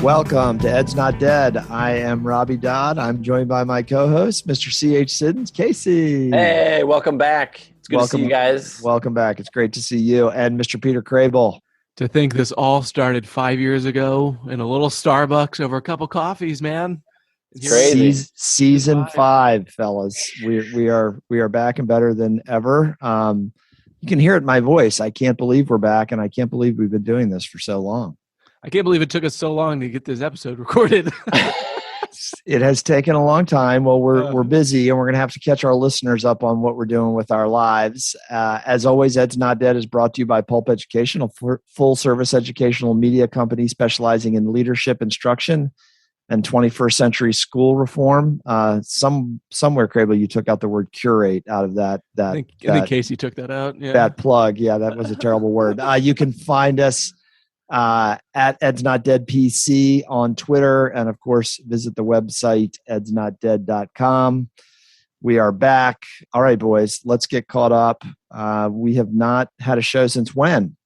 Welcome to Ed's Not Dead. I am Robbie Dodd. I'm joined by my co-host, Mr. C.H. Siddons, Casey. Hey, welcome back. It's good to see you guys. Welcome back. It's great to see you. And Mr. Peter Crable. To think this all started 5 years ago in a little Starbucks over a cup of coffees, man. It's crazy. Season 5, fellas. We are back and better than ever. You can hear it in my voice. I can't believe we're back, and I can't believe we've been doing this for so long. I can't believe it took us so long to get this episode recorded. It has taken a long time. Well, we're busy, and we're going to have to catch our listeners up on what we're doing with our lives. As always, Ed's Not Dead is brought to you by Pulp Education, a full-service educational media company specializing in leadership instruction and 21st century school reform. Somewhere, Crable, you took out the word curate out of that. I think Casey took that out. Yeah. That plug. Yeah, that was a terrible word. You can find us at Ed's Not Dead PC on Twitter, and of course visit the website edsnotdead.com. We are back. All right, boys, let's get caught up. We have not had a show since when?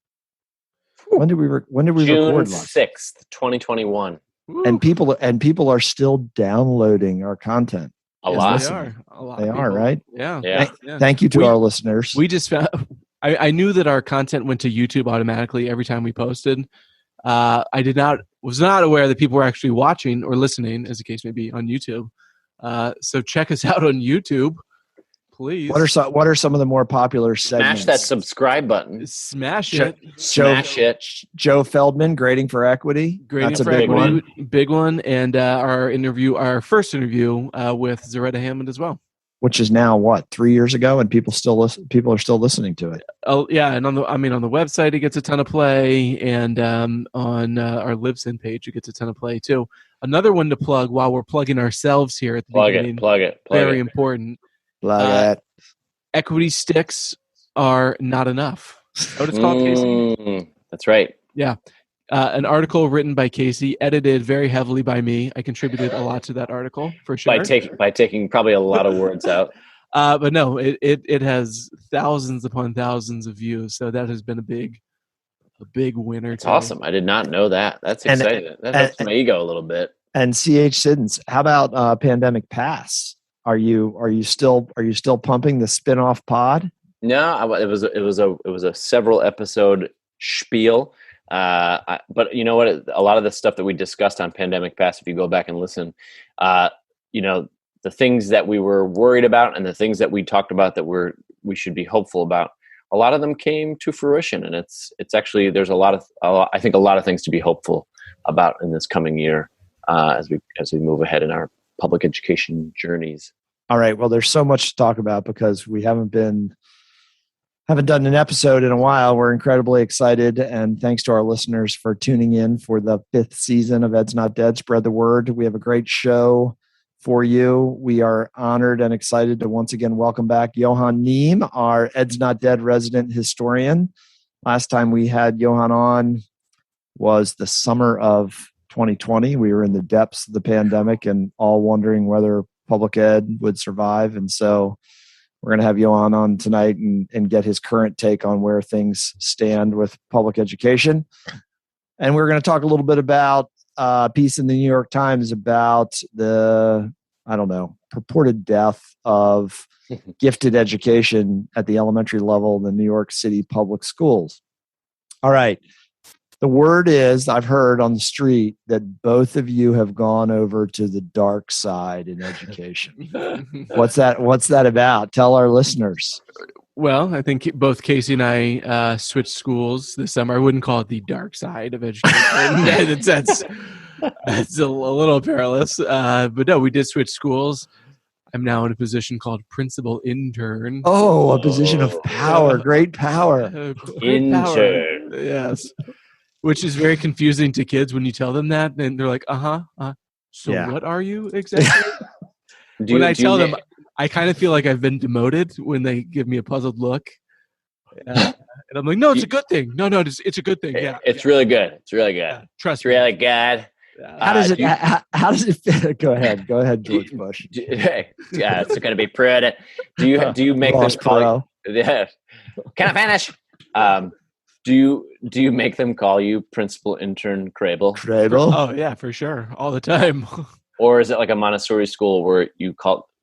When did we June record last? 6th, 2021. And people are still downloading our content. A lot. They are, right? Yeah. Thank you to our listeners. We just found I knew that our content went to YouTube automatically every time we posted. I was not aware that people were actually watching or listening, as the case may be, on YouTube. So check us out on YouTube, please. What are some of the more popular segments? Smash that subscribe button. Smash it. Smash it. Joe Feldman, Grading for Equity. That's a big one. Big one. And our first interview with Zaretta Hammond as well. Which is now 3 years ago, and people are still listening to it. Oh yeah, and on the website it gets a ton of play, and on our Libsyn page it gets a ton of play too. Another one to plug while we're plugging ourselves here at the beginning. Plug it. Very important. Plug it. Equity sticks are not enough. That's what it's called, Casey. That's right. Yeah. An article written by Casey, edited very heavily by me. I contributed a lot to that article for sure. By taking probably a lot of words out. But no, it has thousands upon thousands of views. So that has been a big winner. That's awesome. I did not know that. That's exciting. That helps my ego a little bit. And C.H. Siddons, how about Pandemic Pass? Are you still pumping the spin-off pod? No, it was a several episode spiel. But you know what? A lot of the stuff that we discussed on Pandemic Pass, if you go back and listen, the things that we were worried about and the things that we talked about that we should be hopeful about, a lot of them came to fruition, and it's actually there's I think a lot of things to be hopeful about in this coming year as we move ahead in our public education journeys. All right. Well, there's so much to talk about because we haven't done an episode in a while. We're incredibly excited, and thanks to our listeners for tuning in for the 5th season of Ed's Not Dead. Spread the word. We have a great show for you. We are honored and excited to once again welcome back Johann Neem, our Ed's Not Dead resident historian. Last time we had Johann on was the summer of 2020. We were in the depths of the pandemic and all wondering whether public ed would survive, and so we're going to have Johann on tonight and get his current take on where things stand with public education. And we're going to talk a little bit about a piece in the New York Times about the, purported death of gifted education at the elementary level in the New York City public schools. All right. The word is, I've heard on the street that both of you have gone over to the dark side in education. What's that about? Tell our listeners. Well, I think both Casey and I switched schools this summer. I wouldn't call it the dark side of education. That's a little perilous. But no, we did switch schools. I'm now in a position called principal intern. Oh, a position of power. Great power. Intern. Power. Yes. Which is very confusing to kids when you tell them that, and they're like, So what are you exactly? When I tell them, I kind of feel like I've been demoted when they give me a puzzled look. And I'm like, no, it's a good thing. No, it's a good thing. Yeah, it's really good. It's really good. Yeah, trust me. It's really good. How does it fit? Go ahead, George Bush. Yeah, it's going to be prudent. Do you make them call you? Yeah. Can I finish? Do you make them call you principal intern Crable? Crable? Oh yeah, for sure, all the time. Or is it like a Montessori school where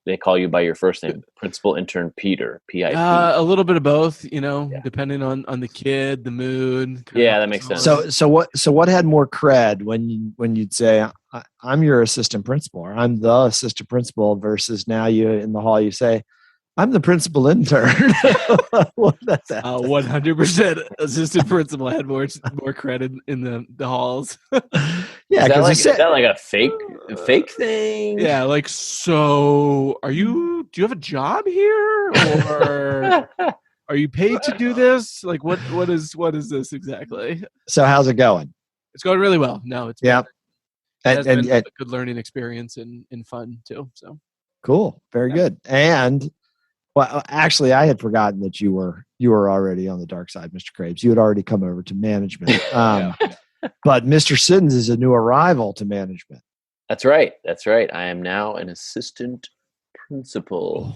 they call you by your first name, principal intern Peter, PIP? A little bit of both, depending on the kid, the mood. Yeah, that makes sense. So what had more cred when you'd say I'm your assistant principal or I'm the assistant principal versus now you in the hall you say I'm the principal intern. 100% assistant principal had more credit in the halls. Yeah, is that like a fake thing? Yeah, like, so do you have a job here, or are you paid to do this? Like, what is this exactly? So how's it going? It's going really well. No, it's yeah, it's been a good learning experience and fun too. So cool, very good. And well, actually, I had forgotten that you were already on the dark side, Mr. Krabs. You had already come over to management. But Mr. Siddons is a new arrival to management. That's right. I am now an assistant principal.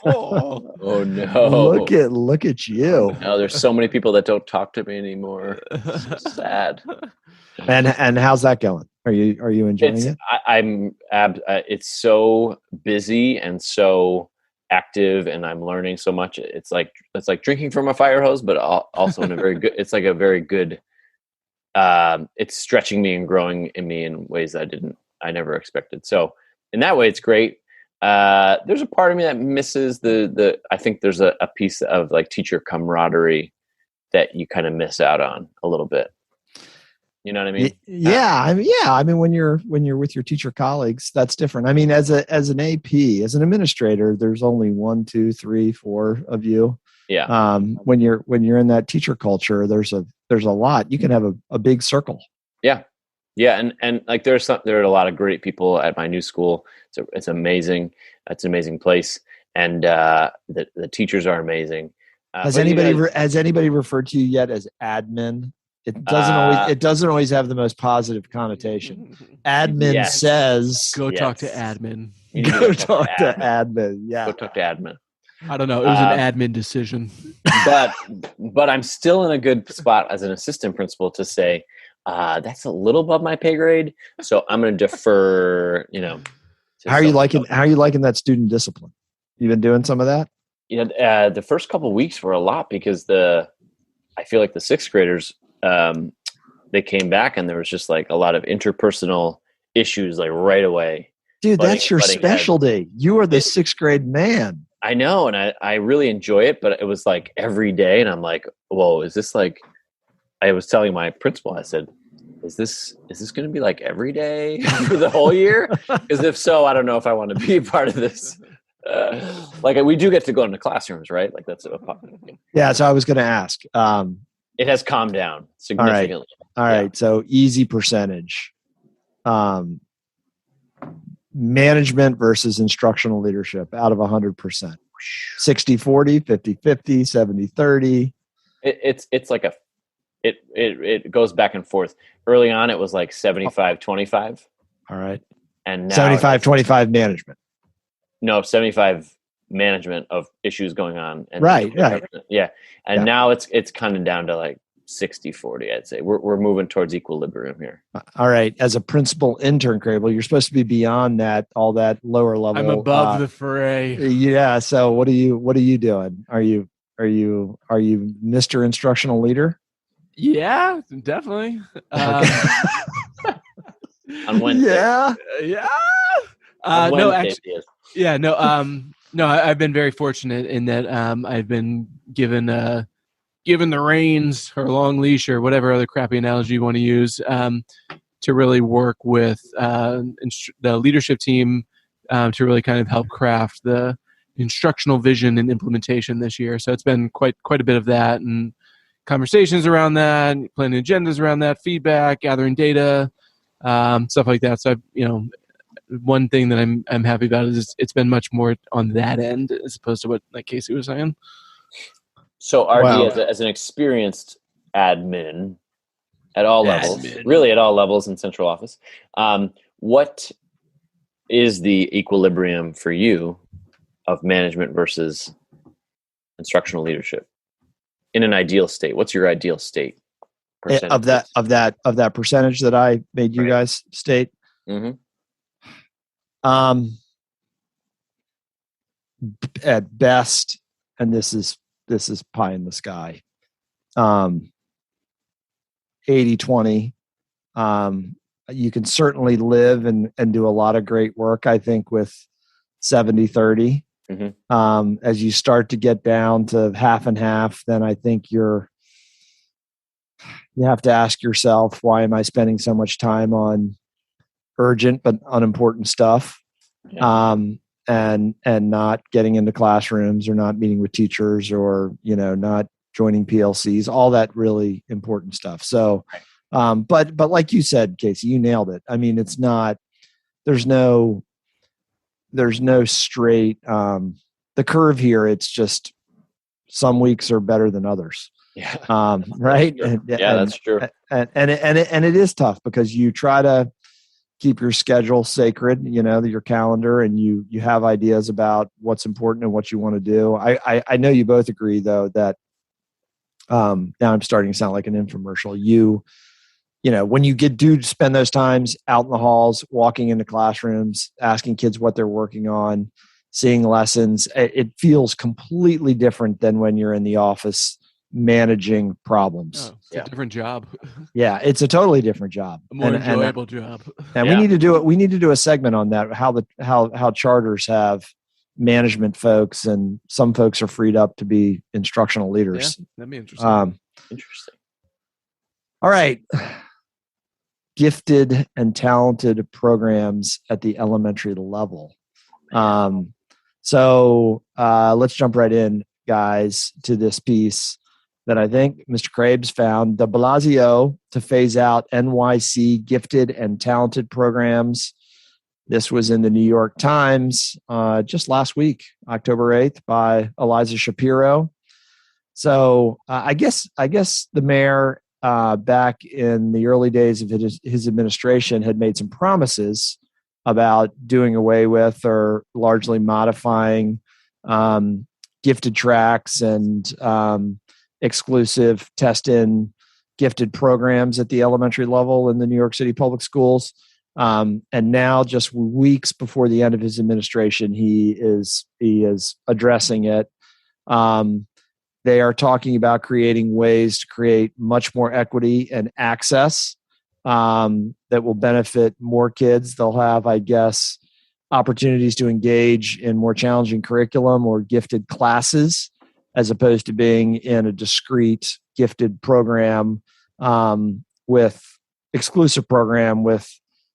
Oh no! Look at you. No, there's so many people that don't talk to me anymore. It's so sad. And how's that going? Are you enjoying it? It's so busy and so active, and I'm learning so much. It's like drinking from a fire hose, but also in a very good. It's like a very good. It's stretching me and growing in me in ways I never expected. So in that way, it's great. There's a part of me that misses I think there's a piece of like teacher camaraderie that you kind of miss out on a little bit. You know what I mean? Yeah. I mean, when you're with your teacher colleagues, that's different. I mean, as an AP, as an administrator, there's only 1, 2, 3, 4 of you. Yeah. When you're in that teacher culture, there's a lot. You can have a big circle. Yeah. Yeah. And like there are a lot of great people at my new school. It's amazing. It's an amazing place. And the teachers are amazing. Has anybody referred to you yet as admin? It doesn't always have the most positive connotation. Admin says go talk to admin. Go talk to admin. Yeah. Go talk to admin. I don't know. It was an admin decision. But I'm still in a good spot as an assistant principal to say, that's a little above my pay grade. So I'm going to defer, How are you liking that student discipline? You've been doing some of that? The first couple of weeks were a lot because I feel like the sixth graders, they came back and there was just like a lot of interpersonal issues like right away. Dude, that's your specialty. You are the sixth grade man. I know. And I really enjoy it, but it was like every day. And I'm like, whoa, is this like, I was telling my principal, I said, is this going to be like every day for the whole year? Because if so, I don't know if I want to be a part of this. Like we do get to go into classrooms, right? Like that's yeah. So I was going to ask, it has calmed down significantly. All right. So easy percentage. Management versus instructional leadership out of 100%. 60-40, 50-50, 70-30. It's like it goes back and forth. Early on, it was like 75-25. All right. And now 75-25 management. No, 75 management of issues going on. And right. Yeah. And now it's kind of down to like 60-40, I'd say. We're moving towards equilibrium here. All right. As a principal intern, Crable, you're supposed to be beyond that, all that lower level. I'm above the fray. Yeah. So what are you doing? Are you Mr. Instructional Leader? Yeah, definitely. On Wednesday. Yeah. No, actually, yeah, no. No, I've been very fortunate in that I've been given the reins or long leash or whatever other crappy analogy you want to use to really work with the leadership team to really kind of help craft the instructional vision and implementation this year. So it's been quite a bit of that and conversations around that, planning agendas around that, feedback, gathering data, stuff like that. So one thing that I'm happy about is it's been much more on that end as opposed to what like Casey was saying. So RD as an experienced admin at all levels, really at all levels in central office, what is the equilibrium for you of management versus instructional leadership? in an ideal state, what's your ideal state of that percentage that I made you guys state? Mm-hmm. At best, and this is pie in the sky, 80-20. You can certainly live and do a lot of great work, I think, with 70-30. Mm-hmm. As you start to get down to half and half, then I think you have to ask yourself, why am I spending so much time on urgent but unimportant stuff? Yeah. And not getting into classrooms, or not meeting with teachers, or, not joining PLCs, all that really important stuff. So, but like you said, Casey, you nailed it. I mean, it's not, there's no straight, the curve here. It's just some weeks are better than others. Yeah. Right. That's true. And it is tough, because you try to keep your schedule sacred, your calendar, and you have ideas about what's important and what you want to do. I know you both agree, though, that now I'm starting to sound like an infomercial. When you do spend those times out in the halls, walking into classrooms, asking kids what they're working on, seeing lessons, it feels completely different than when you're in the office managing problems. Oh, it's a different job. Yeah, it's a totally different job. A more enjoyable job. And we need to do it. We need to do a segment on that. How charters have management folks, and some folks are freed up to be instructional leaders. Yeah, that'd be interesting. Interesting. All right. Gifted and talented programs at the elementary level. So let's jump right in, guys, to this piece that I think Mr. Krabs found. De Blasio to phase out NYC gifted and talented programs. This was in the New York Times just last week, October 8th, by Eliza Shapiro. So I guess the mayor, back in the early days of his administration, had made some promises about doing away with, or largely modifying, gifted tracks and exclusive test-in gifted programs at the elementary level in the New York City public schools. And now, just weeks before the end of his administration, he is addressing it. They are talking about creating ways to create much more equity and access that will benefit more kids. They'll have, I guess, opportunities to engage in more challenging curriculum or gifted classes, as opposed to being in a discrete gifted program, with exclusive program with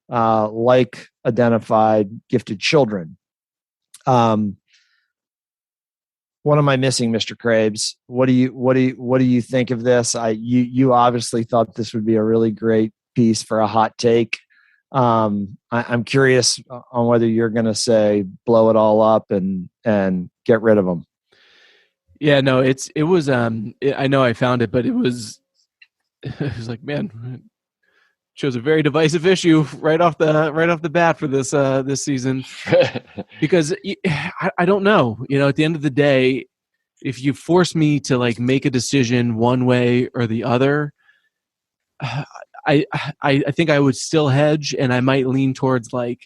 like identified gifted children. What am I missing, Mr. Krabs? What do you think of this? You obviously thought this would be a really great piece for a hot take. I'm curious on whether you're going to say blow it all up and get rid of them. Yeah, no, it was. I know I found it, but it was like, man, chose a very divisive issue right off the bat for this season, because I don't know. At the end of the day, if you force me to like make a decision one way or the other, I think I would still hedge, and I might lean towards like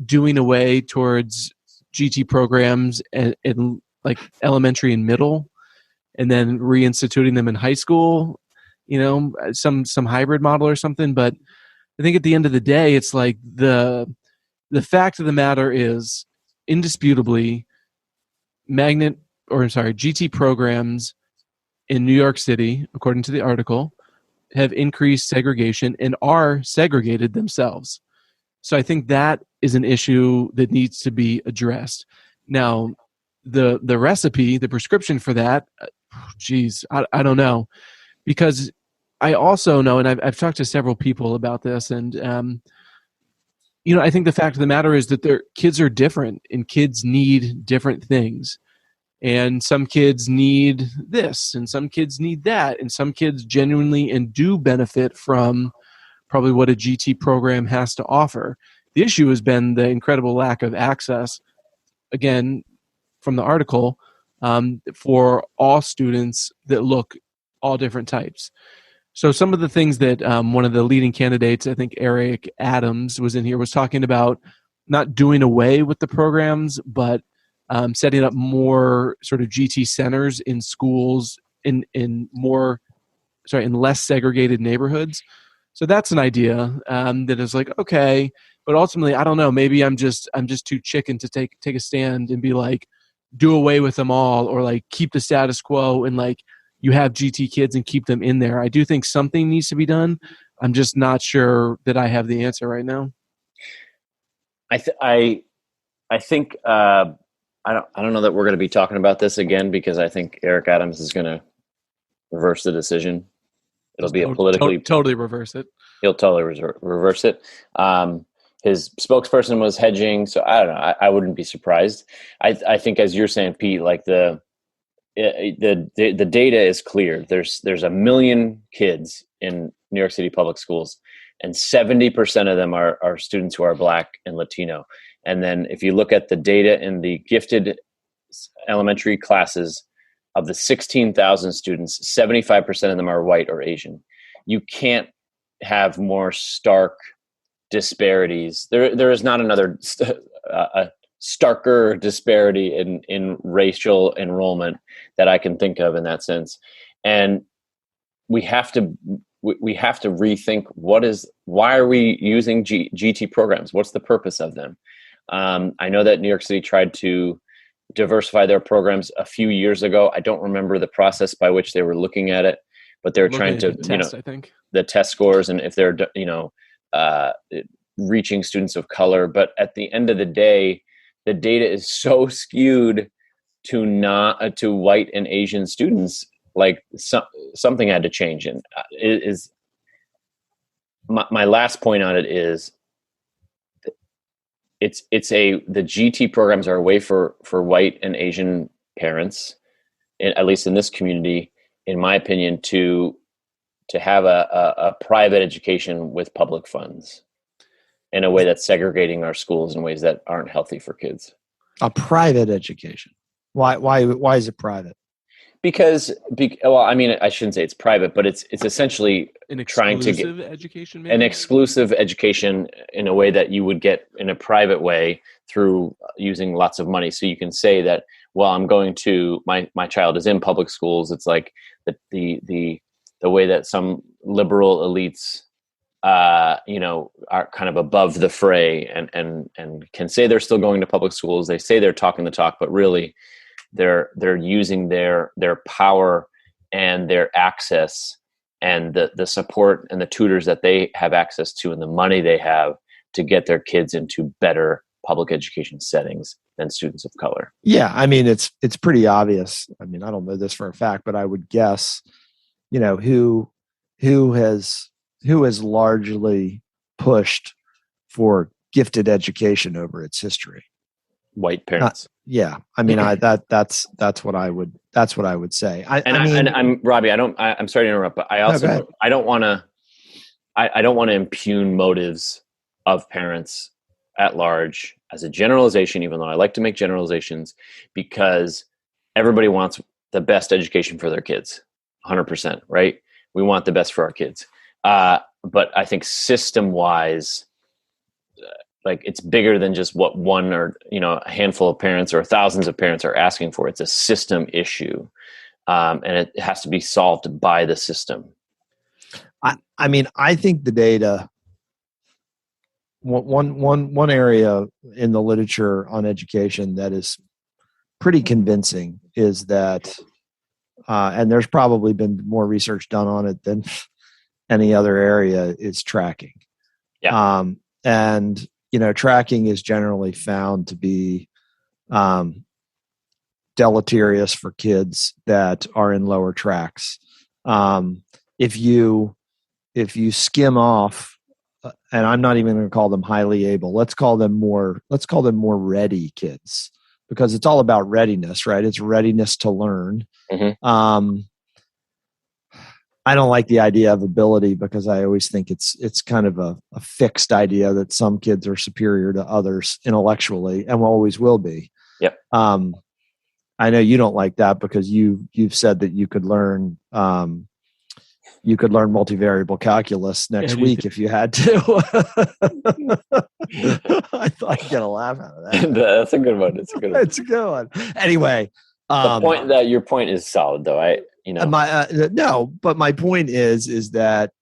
doing away towards GT programs and like elementary and middle, and then reinstituting them in high school. Some hybrid model or something. But I think at the end of the day, it's like the fact of the matter is, indisputably, GT programs in New York City, according to the article, have increased segregation and are segregated themselves. So I think that is an issue that needs to be addressed. Now, the recipe, the prescription for that, I don't know, because I also know, and I've talked to several people about this, and I think the fact of the matter is that their kids are different, and kids need different things, and some kids need this, and some kids need that, and some kids genuinely and do benefit from probably what a GT program has to offer. The issue has been the incredible lack of access, again, from the article, for all students that look all different types. So some of the things that one of the leading candidates, I think Eric Adams was in here, was talking about not doing away with the programs, but setting up more sort of GT centers in schools in less segregated neighborhoods. So that's an idea that is like, okay, but ultimately, I don't know. Maybe I'm just too chicken to take a stand and be like, do away with them all, or like keep the status quo and like you have GT kids and keep them in there. I do think something needs to be done. I'm just not sure that I have the answer right now. I think I don't know that we're going to be talking about this again, because I think Eric Adams is going to reverse the decision. It'll be a politically totally reverse it. He'll totally reverse it. His spokesperson was hedging, so I don't know. I wouldn't be surprised. I think, as you're saying, Pete, like the data is clear. There's 1 million kids in New York City public schools, and 70% of them are students who are Black and Latino. And then if you look at the data in the gifted elementary classes, of the 16,000 students, 75% of them are white or Asian. You can't have more stark disparities. There is not another a starker disparity in racial enrollment that I can think of in that sense. And we have to rethink why are we using GT programs? What's the purpose of them? I know that New York City tried to diversify their programs a few years ago. I don't remember the process by which they were looking at it, but they were trying to, I think, the test scores and if they're, reaching students of color. But at the end of the day, the data is so skewed to white and Asian students. Like something had to change. And my last point on it is, the GT programs are a way for white and Asian parents, at least in this community, in my opinion, to have a private education with public funds in a way that's segregating our schools in ways that aren't healthy for kids. A private education. Why is it private? Because I mean, I shouldn't say it's private, but it's essentially trying to get education, maybe? An exclusive education in a way that you would get in a private way through using lots of money. So you can say that, well, I'm going to my child is in public schools. It's like the way that some liberal elites, are kind of above the fray and can say they're still going to public schools. They say they're talking the talk, but really, they're using their power and their access and the support and the tutors that they have access to and the money they have to get their kids into better public education settings than students of color. Yeah, I mean it's pretty obvious. I mean, I don't know this for a fact, but I would guess, who has largely pushed for gifted education over its history. White parents. Yeah, I mean, that's what I would say. I'm Robbie. I'm sorry to interrupt, but I don't want to impugn motives of parents at large as a generalization, even though I like to make generalizations, because everybody wants the best education for their kids, 100%, right? We want the best for our kids, but I think system-wise, like it's bigger than just what one or a handful of parents or thousands of parents are asking for. It's a system issue, and it has to be solved by the system. I mean, I think the data. One area in the literature on education that is pretty convincing is that, and there's probably been more research done on it than any other area, is tracking. Yeah. And tracking is generally found to be deleterious for kids that are in lower tracks. If you skim off, and I'm not even going to call them highly able, let's call them more ready kids, because it's all about readiness, right? It's readiness to learn. Mm-hmm. I don't like the idea of ability, because I always think it's kind of a fixed idea that some kids are superior to others intellectually and always will be. Yep. I know you don't like that because you've said that you could learn multivariable calculus next week if you had to. I thought I'd get a laugh out of that. That's a good one. It's a good one. It's a good one. Anyway, your point is solid, though. But my point is that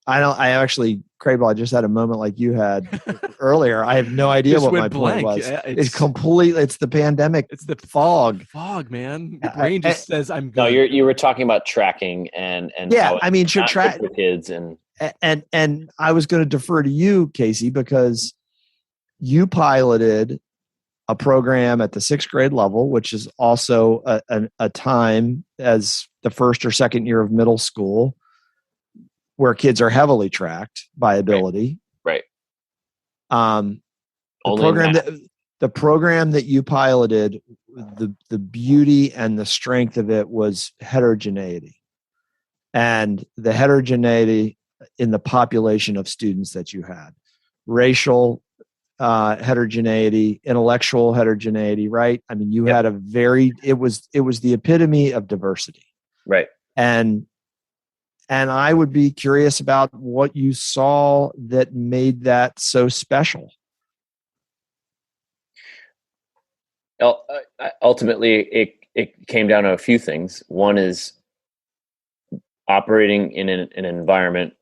I actually, Crable, I just had a moment like you had earlier. I have no idea what my point was. Yeah, it's the pandemic. It's the fog. Fog, man. Your brain just says I'm good. No, you were talking about tracking and yeah, I mean, should track for kids and I was going to defer to you, Casey, because you piloted a program at the 6th grade level, which is also a time as the first or second year of middle school, where kids are heavily tracked by ability. Right. The program that you piloted, the beauty and the strength of it was heterogeneity, and the heterogeneity in the population of students that you had, racial heterogeneity, intellectual heterogeneity, right? I mean, you had it was the epitome of diversity. Right. And I would be curious about what you saw that made that so special. Ultimately, it came down to a few things. One is operating in an environment,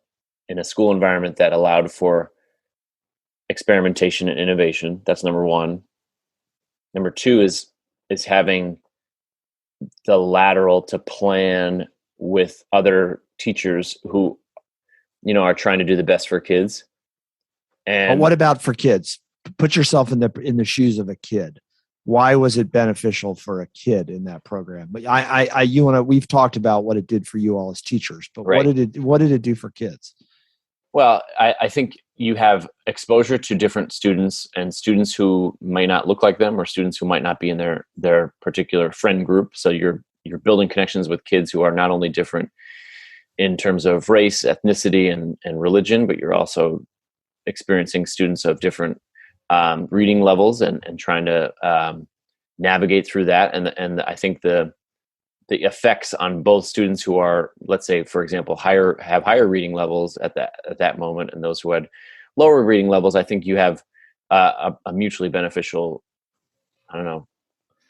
in a school environment that allowed for experimentation and innovation. That's number one. Number two is having the lateral to plan with other teachers who, are trying to do the best for kids. And but what about for kids? Put yourself in the shoes of a kid. Why was it beneficial for a kid in that program? But we've talked about what it did for you all as teachers, but right. What did it do for kids? Well, I think you have exposure to different students, and students who may not look like them, or students who might not be in their particular friend group. So you're building connections with kids who are not only different in terms of race, ethnicity, and religion, but you're also experiencing students of different reading levels and trying to navigate through that. And I think the effects on both students who are, let's say, for example, have higher reading levels at that moment, and those who had lower reading levels, I think you have a mutually beneficial,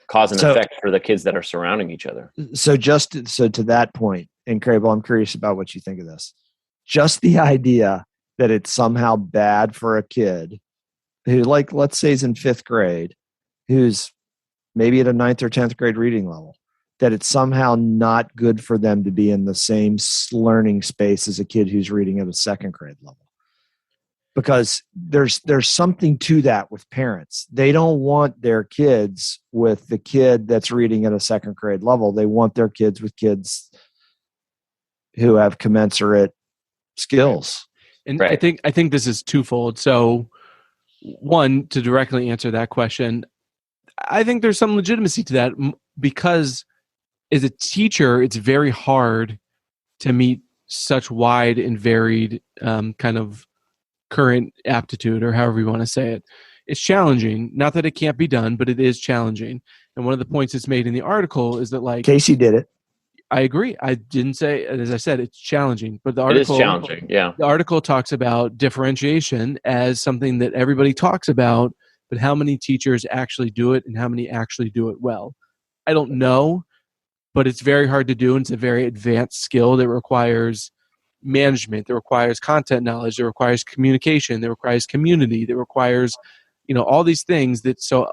cause and effect for the kids that are surrounding each other. So to that point, and Crable, I'm curious about what you think of this. Just the idea that it's somehow bad for a kid who, like, let's say is in 5th grade, who's maybe at a 9th or 10th grade reading level, that it's somehow not good for them to be in the same learning space as a kid who's reading at a 2nd grade level. Because there's something to that with parents. They don't want their kids with the kid that's reading at a 2nd grade level. They want their kids with kids who have commensurate skills. And right. I think this is twofold. So, one, to directly answer that question, I think there's some legitimacy to that, because as a teacher, it's very hard to meet such wide and varied kind of current aptitude, or however you want to say it. It's challenging. Not that it can't be done, but it is challenging. And one of the points that's made in the article is that, like, Casey did it. I agree. I didn't say, as I said, it's challenging. But the article, it is challenging, yeah. The article talks about differentiation as something that everybody talks about, but how many teachers actually do it and how many actually do it well? I don't know, but it's very hard to do, and it's a very advanced skill that requires management, that requires content knowledge, that requires communication, that requires community, that requires, all these things. That so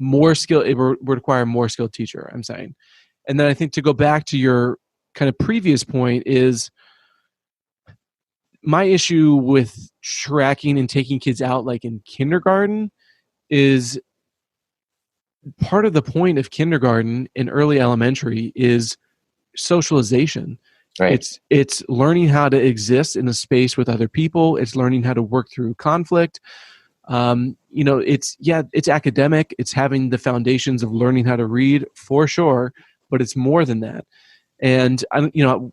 more skill, it would require a more skilled teacher, I'm saying. And then I think to go back to your kind of previous point is my issue with tracking and taking kids out, like in kindergarten, is part of the point of kindergarten and early elementary is socialization. Right. It's learning how to exist in a space with other people. It's learning how to work through conflict. It's academic. It's having the foundations of learning how to read, for sure, but it's more than that. And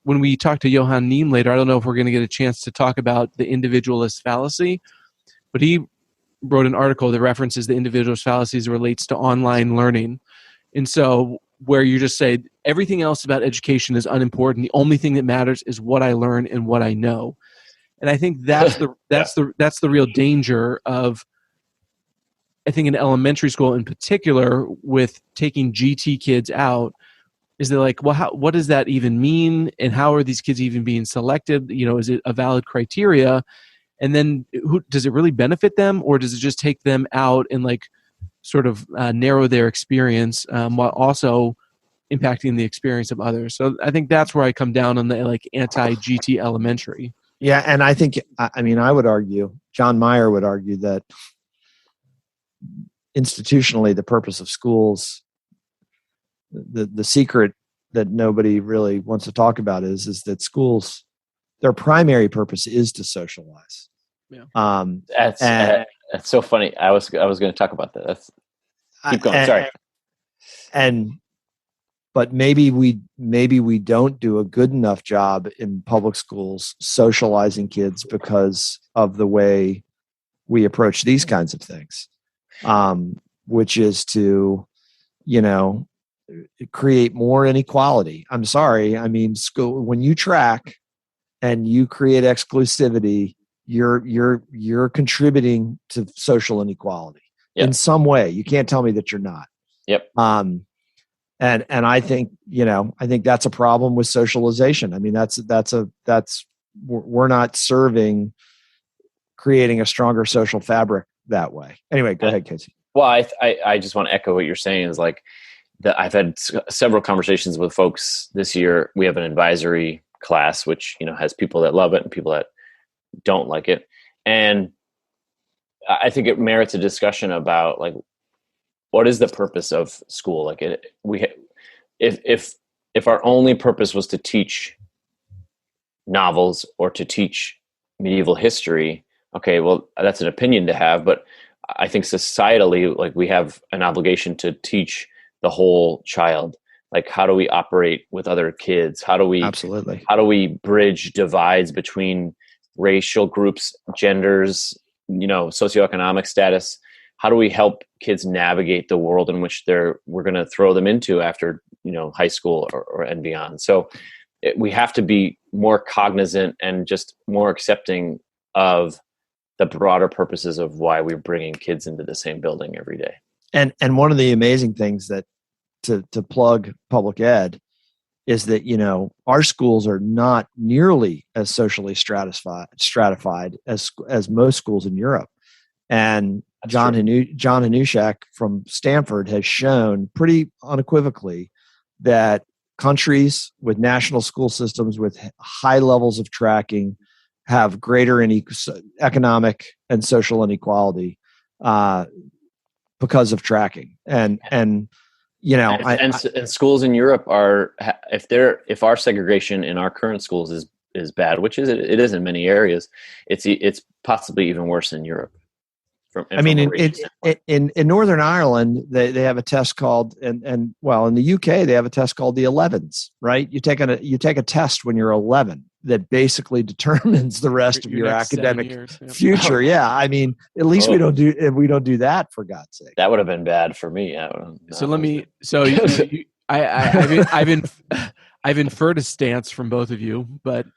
when we talk to Johann Neem later, I don't know if we're going to get a chance to talk about the individualist fallacy, but he wrote an article that references the individualist fallacy as it relates to online learning. And so where you just say everything else about education is unimportant. The only thing that matters is what I learn and what I know. And I think that's the real danger of, I think in elementary school in particular, with taking GT kids out, is they're like, well, what does that even mean? And how are these kids even being selected? Is it a valid criteria? And then does it really benefit them, or does it just take them out and like sort of narrow their experience while also impacting the experience of others? So I think that's where I come down on the like anti-GT elementary. Yeah, and I think, I would argue, John Mayer would argue that institutionally the purpose of schools, the secret that nobody really wants to talk about is that schools, their primary purpose is to socialize. Yeah. That's so funny. I was going to talk about that. Keep going. Sorry. But maybe we don't do a good enough job in public schools socializing kids because of the way we approach these kinds of things, which is to, create more inequality. I'm sorry. School, when you track and you create exclusivity, you're contributing to social inequality in some way. You can't tell me that you're not. Yep. And I think, that's a problem with socialization. We're not serving creating a stronger social fabric that way. Anyway, go ahead, Casey. Well, I just want to echo what you're saying is like that. I've had several conversations with folks this year. We have an advisory class, which, has people that love it and people that don't like it. And I think it merits a discussion about like, what is the purpose of school? Like if our only purpose was to teach novels or to teach medieval history, okay, well, that's an opinion to have, but I think societally, like we have an obligation to teach the whole child. Like, how do we operate with other kids? How do we bridge divides between racial groups, genders, socioeconomic status? How do we help kids navigate the world in which we're going to throw them into after, high school or and beyond? So we have to be more cognizant and just more accepting of the broader purposes of why we're bringing kids into the same building every day. And one of the amazing things that to plug public ed is that, our schools are not nearly as socially stratified as most schools in Europe. And John Hanushak from Stanford has shown pretty unequivocally that countries with national school systems with high levels of tracking have greater economic and social inequality because of tracking. And schools in Europe are, if our segregation in our current schools is bad, which it is in many areas, it's possibly even worse in Europe. In Northern Ireland, they have a test called, in the UK they have a test called the 11s, right? You take a test when you're 11 that basically determines the rest of your academic future. Yeah, at least we don't do that, for God's sake. That would have been bad for me. I've inferred a stance from both of you, but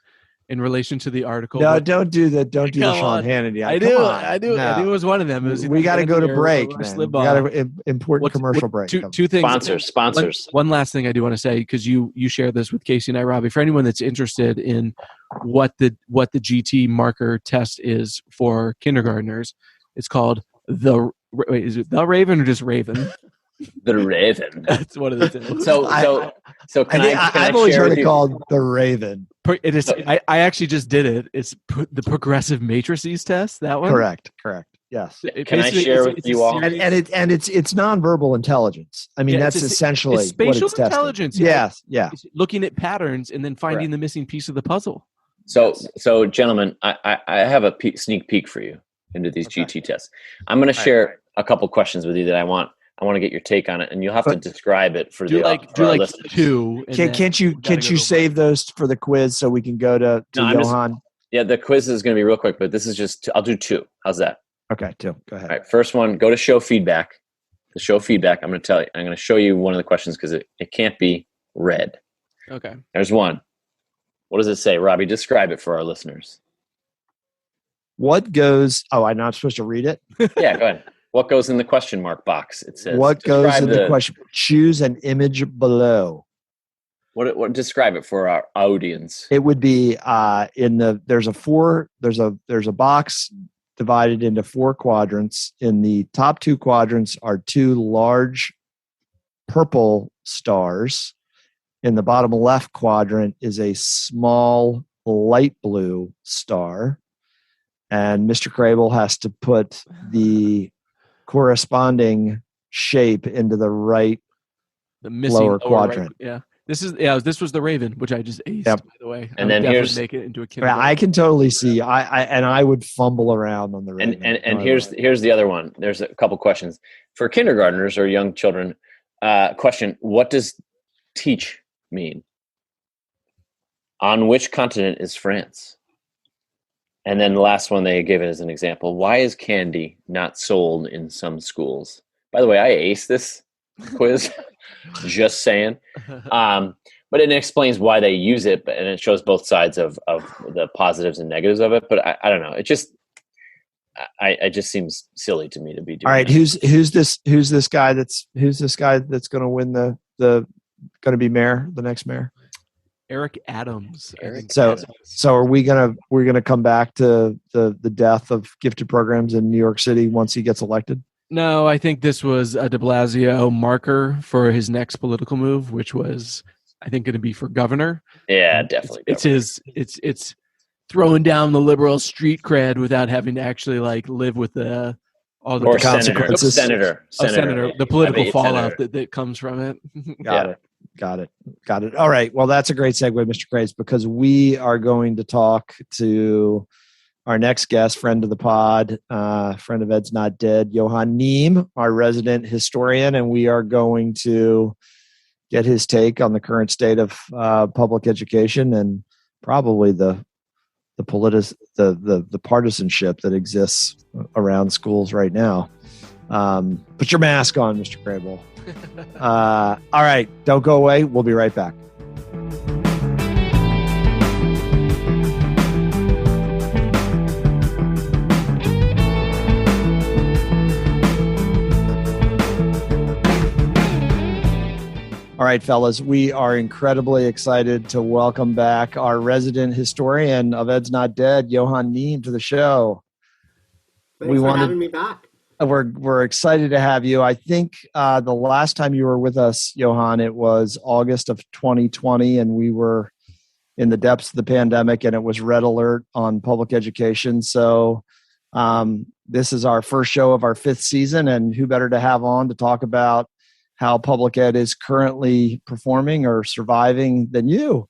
in relation to the article. No, don't do that. Don't do the Sean Hannity. I do. No. I knew it was one of them. We got to go to break, man. We got an important commercial break. Two things. Sponsors. One last thing I do want to say, because you shared this with Casey and I, Robbie. For anyone that's interested in what the GT marker test is for kindergartners, it's called is it the Raven or just Raven? The Raven. That's one of the two. So I've always heard it called the Raven. It is. I actually just did it. It's the progressive matrices test. That one. Correct. Yes. Can I share with you all? And it's nonverbal intelligence. That's essentially it's spatial what it's intelligence. Yes. Yeah. It's looking at patterns and then finding the missing piece of the puzzle. So gentlemen, I have a sneak peek for you into these GT tests. I'm going to share a couple questions with you that I want to get your take on it, and you'll have to describe it for our listeners. Two. Can't you save those for the quiz so we can go to Johann? The quiz is going to be real quick, but this is just I'll do two. How's that? Okay, two. Go ahead. All right, first one, go to show feedback. the show feedback, I'm going to show you one of the questions because it can't be read. Okay. There's one. What does it say? Robbie, describe it for our listeners. What goes, I'm not supposed to read it? Yeah, go ahead. What goes in the question mark box? It says. What goes in the question? Choose an image below. What describe it for our audience? It would be there's a box divided into 4 quadrants. In the top 2 quadrants are 2 large purple stars. In the bottom left quadrant is a small light blue star. And Mr. Crable has to put the corresponding shape into the lower quadrant. Right, yeah. This was the Raven, which I just aced, by the way. And then make it into a kindergarten. I can totally see. I would fumble around on the Raven. And here's the other one. There's a couple questions for kindergartners or young children. Question: what does teach mean? On which continent is France? And then the last one they gave it as an example. Why is candy not sold in some schools? By the way, I aced this quiz. Just saying. But it explains why they use it, and it shows both sides of the positives and negatives of it. But I don't know. It just seems silly to me to be doing. All right, that. who's this guy that's going to win the going to be mayor, the next mayor? Eric Adams. So are we're gonna come back to the death of gifted programs in New York City once he gets elected? No, I think this was a de Blasio marker for his next political move, which was, I think, going to be for governor. Yeah, definitely. It's throwing down the liberal street cred without having to actually live with all the consequences. Senator, the political fallout that comes from it. Got it. All right. Well, that's a great segue, Mr. Craze, because we are going to talk to our next guest, friend of the pod, friend of Ed's Not Dead, Johann Neem, our resident historian, and we are going to get his take on the current state of public education and probably the partisanship that exists around schools right now. Put your mask on, Mr. Crable. All right, don't go away. We'll be right back. All right, fellas, we are incredibly excited to welcome back our resident historian of Ed's Not Dead, Johann Neem, to the show. Thanks for having me back. We're excited to have you. I think the last time you were with us, Johann, it was August of 2020, and we were in the depths of the pandemic, and it was red alert on public education. So this is our first show of our 5th season, and who better to have on to talk about how public ed is currently performing or surviving than you.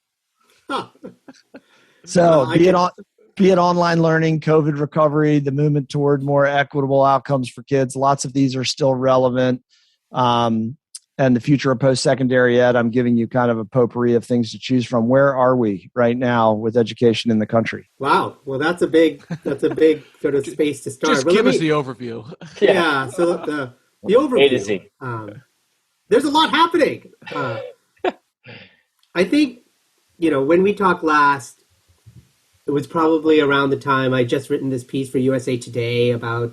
So be it online learning, COVID recovery, the movement toward more equitable outcomes for kids, lots of these are still relevant. And the future of post-secondary ed, I'm giving you kind of a potpourri of things to choose from. Where are we right now with education in the country? Wow. Well, that's a big sort of space to start. Just give us the overview. Yeah. So the overview. A to Z. There's a lot happening. I think, when we talked last, it was probably around the time I just written this piece for USA Today about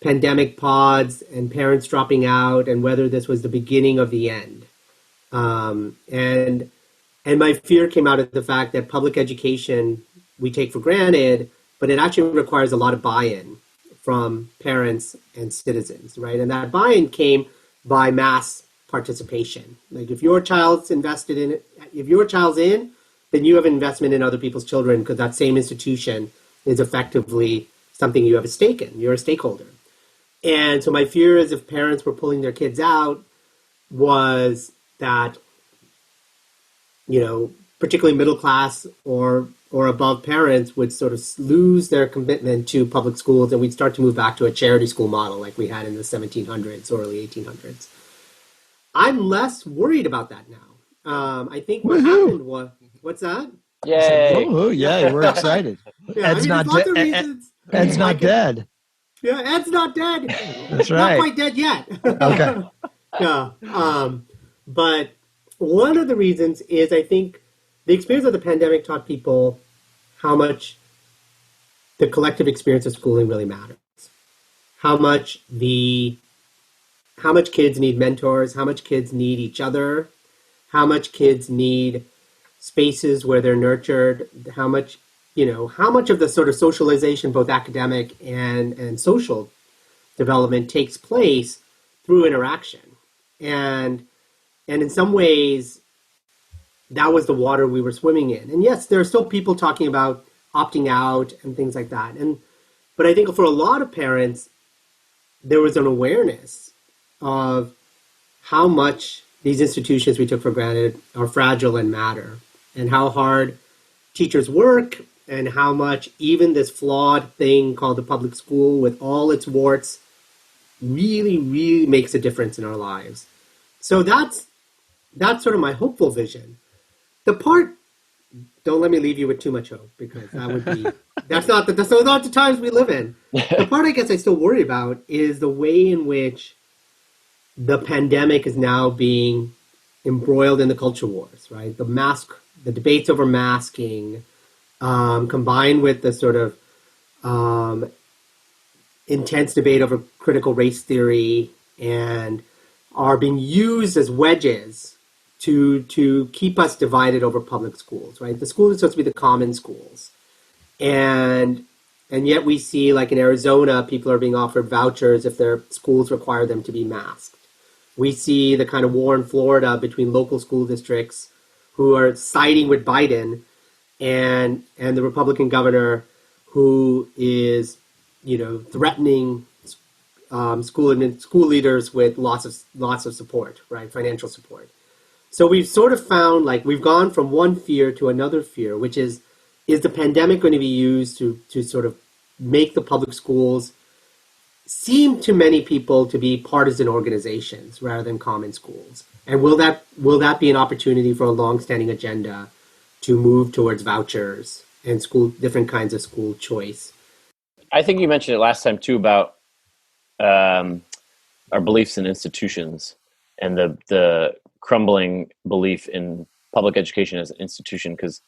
pandemic pods and parents dropping out and whether this was the beginning of the end. And my fear came out of the fact that public education we take for granted, but it actually requires a lot of buy-in from parents and citizens, right? And that buy-in came by mass participation. Like if your child's invested in it, if your child's in, then you have investment in other people's children because that same institution is effectively something you have a stake in. You're a stakeholder. And so my fear is if parents were pulling their kids out was that, particularly middle class or above parents would sort of lose their commitment to public schools and we'd start to move back to a charity school model like we had in the 1700s or early 1800s. I'm less worried about that now. I think what happened was, what's that? Yay! Oh, yeah, we're excited. Yeah, Ed's not dead. Ed's not dead. Yeah, Ed's not dead. That's right. Not quite dead yet. Okay. Yeah. But one of the reasons is I think the experience of the pandemic taught people how much the collective experience of schooling really matters. How much kids need mentors, how much kids need each other, how much kids need spaces where they're nurtured, how much of the sort of socialization, both academic and social development, takes place through interaction. And in some ways, that was the water we were swimming in. And yes, there are still people talking about opting out and things like that. But I think for a lot of parents, there was an awareness of how much these institutions we took for granted are fragile and matter, and how hard teachers work, and how much even this flawed thing called the public school with all its warts really, really makes a difference in our lives. So that's sort of my hopeful vision. The part, don't let me leave you with too much hope, because that would be, that's not the times we live in. The part I guess I still worry about is the way in which the pandemic is now being embroiled in the culture wars, right? The debates over masking, combined with the sort of intense debate over critical race theory, and are being used as wedges to keep us divided over public schools, right? The schools are supposed to be the common schools. And yet we see, like in Arizona, people are being offered vouchers if their schools require them to be masked. We see the kind of war in Florida between local school districts who are siding with Biden and the Republican governor who is, threatening school leaders with lots of support, right? Financial support. So we've sort of found, like, we've gone from one fear to another fear, which is the pandemic going to be used to sort of make the public schools seem to many people to be partisan organizations rather than common schools? And will that be an opportunity for a long-standing agenda to move towards vouchers and different kinds of school choice? I think you mentioned it last time too about our beliefs in institutions and the crumbling belief in public education as an institution, because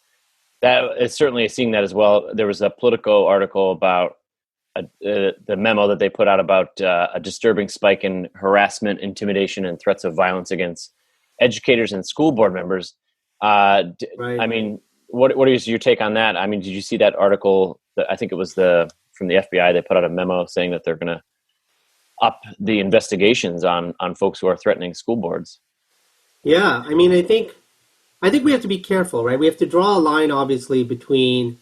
that is certainly seeing that as well. There was a Politico article about the memo that they put out about a disturbing spike in harassment, intimidation, and threats of violence against educators and school board members. Right. I mean, what is your take on that? I mean, did you see that article? I think it was from the FBI. They put out a memo saying that they're going to up the investigations on folks who are threatening school boards. Yeah, I mean, I think we have to be careful, right? We have to draw a line, obviously, between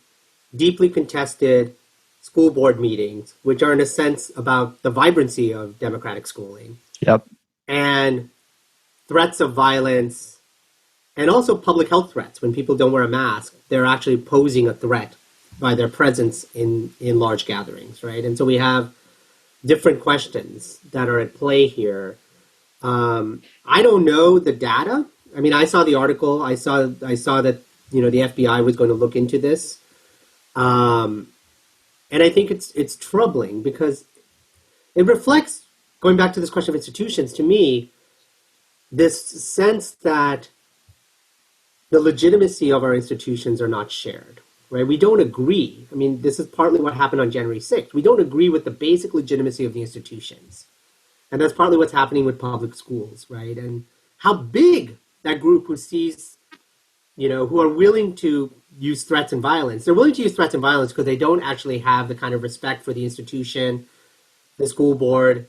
deeply contested school board meetings, which are in a sense about the vibrancy of democratic schooling. Yep. And threats of violence, and also public health threats. When people don't wear a mask, they're actually posing a threat by their presence in large gatherings, right? And so we have different questions that are at play here. I don't know the data. I mean, I saw the article. I saw that, the FBI was going to look into this. And I think it's troubling because it reflects, going back to this question of institutions, to me, this sense that the legitimacy of our institutions are not shared, right? We don't agree. I mean, this is partly what happened on January 6th. We don't agree with the basic legitimacy of the institutions. And that's partly what's happening with public schools, right? And how big that group who sees, who are willing to use threats and violence. They're willing to use threats and violence because they don't actually have the kind of respect for the institution, the school board,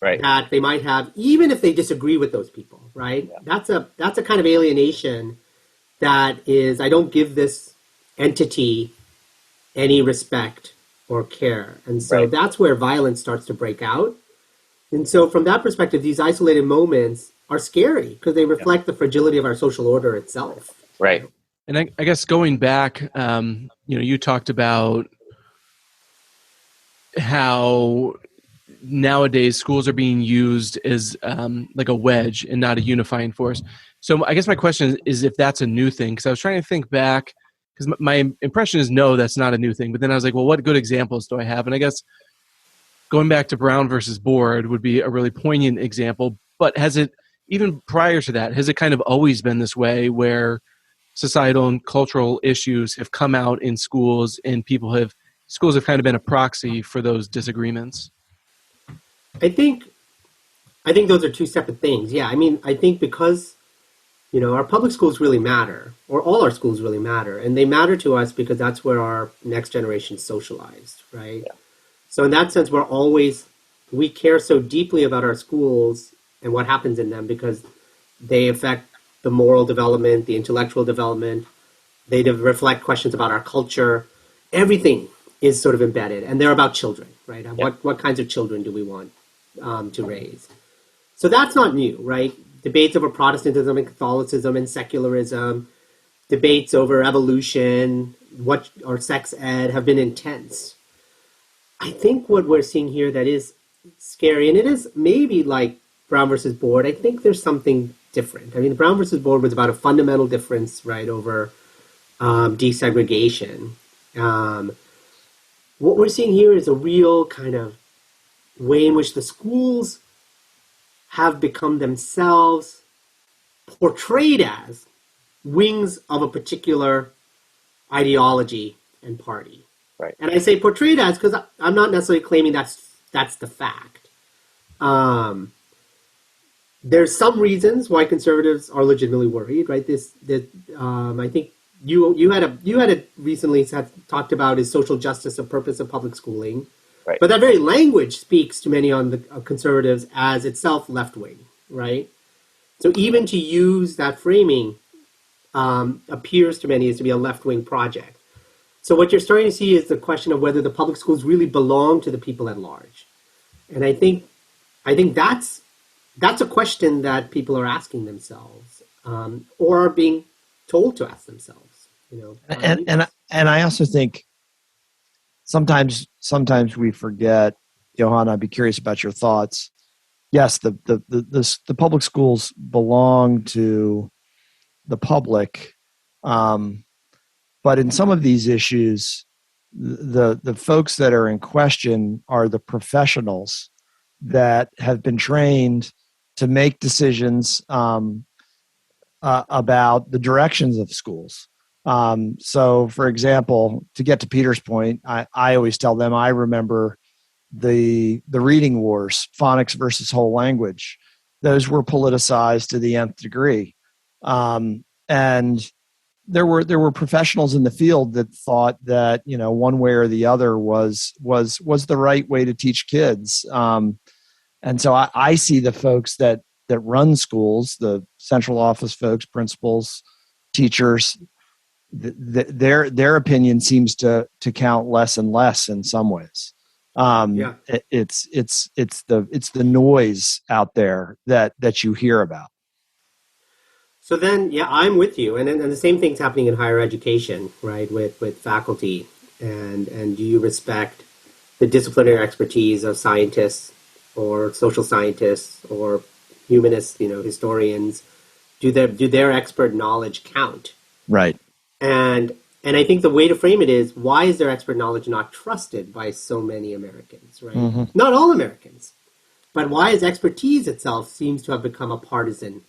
right, that they might have, even if they disagree with those people, right? Yeah. That's a kind of alienation that is, I don't give this entity any respect or care. And so that's where violence starts to break out. And so from that perspective, these isolated moments are scary because they reflect the fragility of our social order itself. Right. And I guess going back, you talked about how nowadays schools are being used as like a wedge and not a unifying force. So I guess my question is if that's a new thing, because I was trying to think back, because my impression is no, that's not a new thing. But then I was like, well, what good examples do I have? And I guess going back to Brown versus Board would be a really poignant example, but has it, even prior to that, has it kind of always been this way where societal and cultural issues have come out in schools and schools have kind of been a proxy for those disagreements? I think those are two separate things. Yeah, I mean, I think because, our public schools really matter, or all our schools really matter, and they matter to us because that's where our next generation is socialized, right? Yeah. So in that sense, we care so deeply about our schools and what happens in them because they affect the moral development, the intellectual development. They reflect questions about our culture. Everything is sort of embedded, and they're about children, right? Yeah. What kinds of children do we want to raise? So that's not new, right? Debates over Protestantism and Catholicism and secularism, debates over evolution, or sex ed have been intense. I think what we're seeing here that is scary, and it is maybe like Brown versus Board, I think there's something different. I mean, Brown versus Board was about a fundamental difference, right, over desegregation. What we're seeing here is a real kind of way in which the schools have become themselves portrayed as wings of a particular ideology and party. Right. And I say portrayed as because I'm not necessarily claiming that's the fact. There's some reasons why conservatives are legitimately worried, right? I think you had recently talked about is social justice a purpose of public schooling. Right. But that very language speaks to many on the conservatives as itself left-wing, right? So even to use that framing appears to many as to be a left-wing project. So what you're starting to see is the question of whether the public schools really belong to the people at large. And I think that's a question that people are asking themselves or are being told to ask themselves. And I also think sometimes we forget, Johann, I'd be curious about your thoughts. Yes, the public schools belong to the public, but in some of these issues, the folks that are in question are the professionals that have been trained to make decisions about the directions of schools. So, for example, to get to Peter's point, I always tell them I remember the reading wars, phonics versus whole language. Those were politicized to the nth degree, and there were professionals in the field that thought that one way or the other was the right way to teach kids. And so I see the folks that run schools, the central office folks, principals, teachers. Their opinion seems to count less and less in some ways. It's the noise out there that you hear about. So then, I'm with you, and the same thing's happening in higher education, right? With faculty, and do you respect the disciplinary expertise of scientists or social scientists or humanists, historians? Do their expert knowledge count? Right. And I think the way to frame it is, why is their expert knowledge not trusted by so many Americans, right? Mm-hmm. Not all Americans, but why is expertise itself seems to have become a partisan?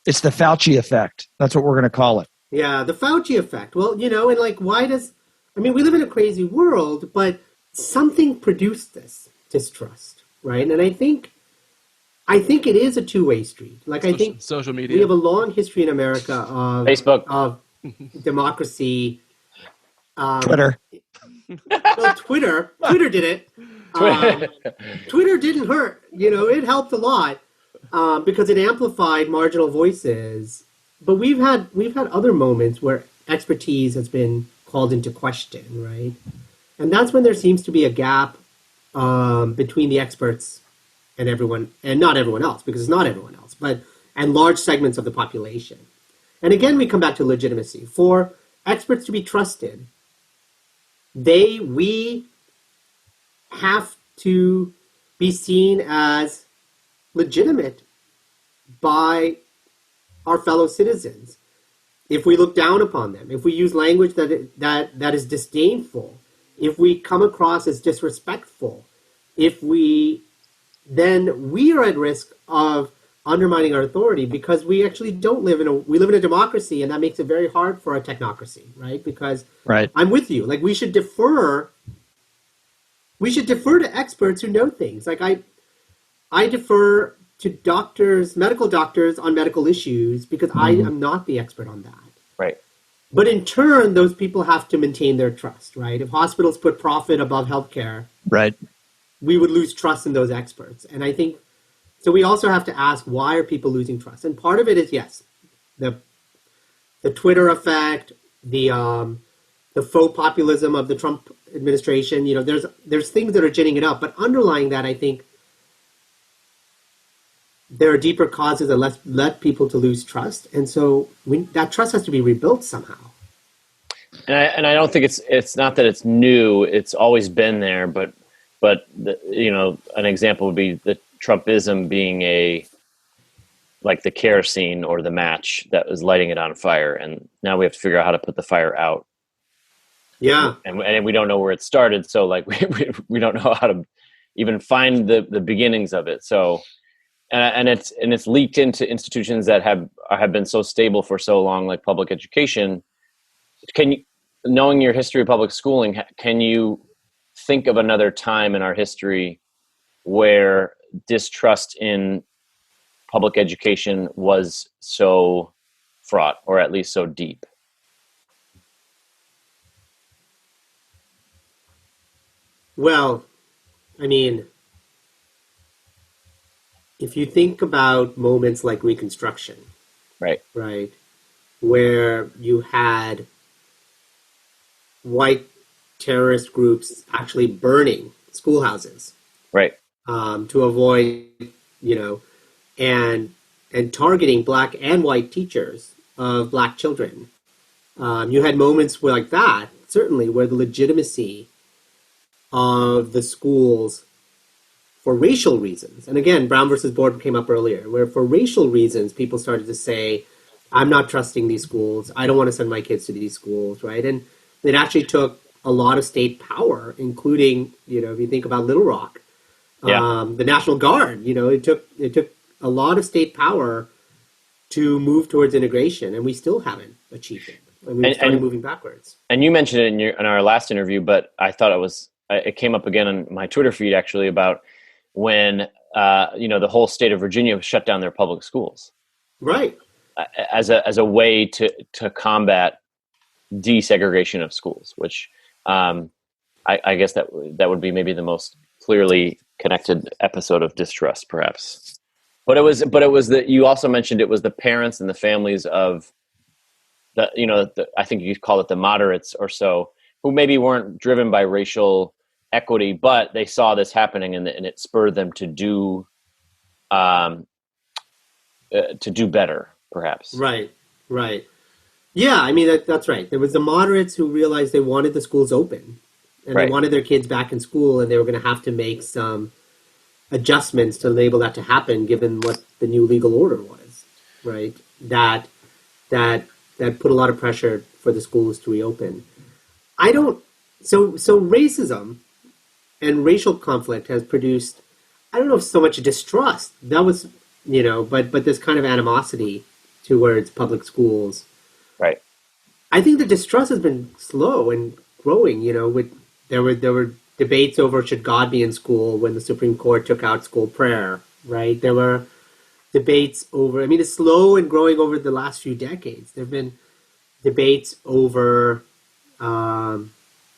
It's the Fauci effect. That's what we're going to call it. Yeah, the Fauci effect. Well, and we live in a crazy world, but something produced this distrust, right? And I think it is a two-way street. I think social media. We have a long history in America of Facebook, of democracy. Twitter. Well, Twitter did it. Twitter didn't hurt. It helped a lot because it amplified marginal voices. But we've had other moments where expertise has been called into question, right? And that's when there seems to be a gap between the experts and everyone, and not everyone else, because it's not everyone else, and large segments of the population. And again, we come back to legitimacy. For experts to be trusted, we have to be seen as legitimate by our fellow citizens. If we look down upon them, if we use language that is disdainful, if we come across as disrespectful, then we are at risk of undermining our authority, because we actually we live in a democracy, and that makes it very hard for a technocracy, right? Because I'm with you. Like, we should defer to experts who know things. Like, I defer to doctors, medical doctors, on medical issues, because I am not the expert on that. Right. But in turn, those people have to maintain their trust, right? If hospitals put profit above healthcare, we would lose trust in those experts. And I think, so we also have to ask, why are people losing trust? And part of it is, yes, the Twitter effect, the faux populism of the Trump administration. You know, there's things that are ginning it up, but underlying that, I think there are deeper causes that led people to lose trust, and so that trust has to be rebuilt somehow. And I don't think it's not that it's new; it's always been there. But an example would be the Trumpism being like the kerosene or the match that was lighting it on fire, and now we have to figure out how to put the fire out. Yeah, and we don't know where it started, so like we don't know how to even find the beginnings of it. So. And it's leaked into institutions that have been so stable for so long, like public education. Knowing your history of public schooling, can you think of another time in our history where distrust in public education was so fraught, or at least so deep? Well, I mean, if you think about moments like Reconstruction, right, where you had white terrorist groups actually burning schoolhouses, right, to avoid, and targeting black and white teachers of black children. You had moments like that, certainly, where the legitimacy of the schools, for racial reasons, and again, Brown versus Board came up earlier, where for racial reasons, people started to say, I'm not trusting these schools. I don't want to send my kids to these schools, right? And it actually took a lot of state power, including, if you think about Little Rock, the National Guard, it took a lot of state power to move towards integration, and we still haven't achieved it. And we started moving backwards. And you mentioned it in our last interview, but I thought it came up again on my Twitter feed, actually, about when the whole state of Virginia shut down their public schools, right, as a way to combat desegregation of schools, which I guess that would be maybe the most clearly connected episode of distrust, perhaps. But it was that you also mentioned it was the parents and the families of I think you could call it the moderates or so, who maybe weren't driven by racial equity, but they saw this happening and it spurred them to do better, perhaps. Right. Yeah, I mean, that's right. There was the moderates who realized they wanted the schools open, and they wanted their kids back in school, and they were going to have to make some adjustments to enable that to happen, given what the new legal order was, right? That put a lot of pressure for the schools to reopen. So racism and racial conflict has produced, I don't know if so much distrust, that was, but this kind of animosity towards public schools. Right. I think the distrust has been slow and growing, there were debates over should God be in school when the Supreme Court took out school prayer, right? There were debates over, it's slow and growing over the last few decades. There have been debates over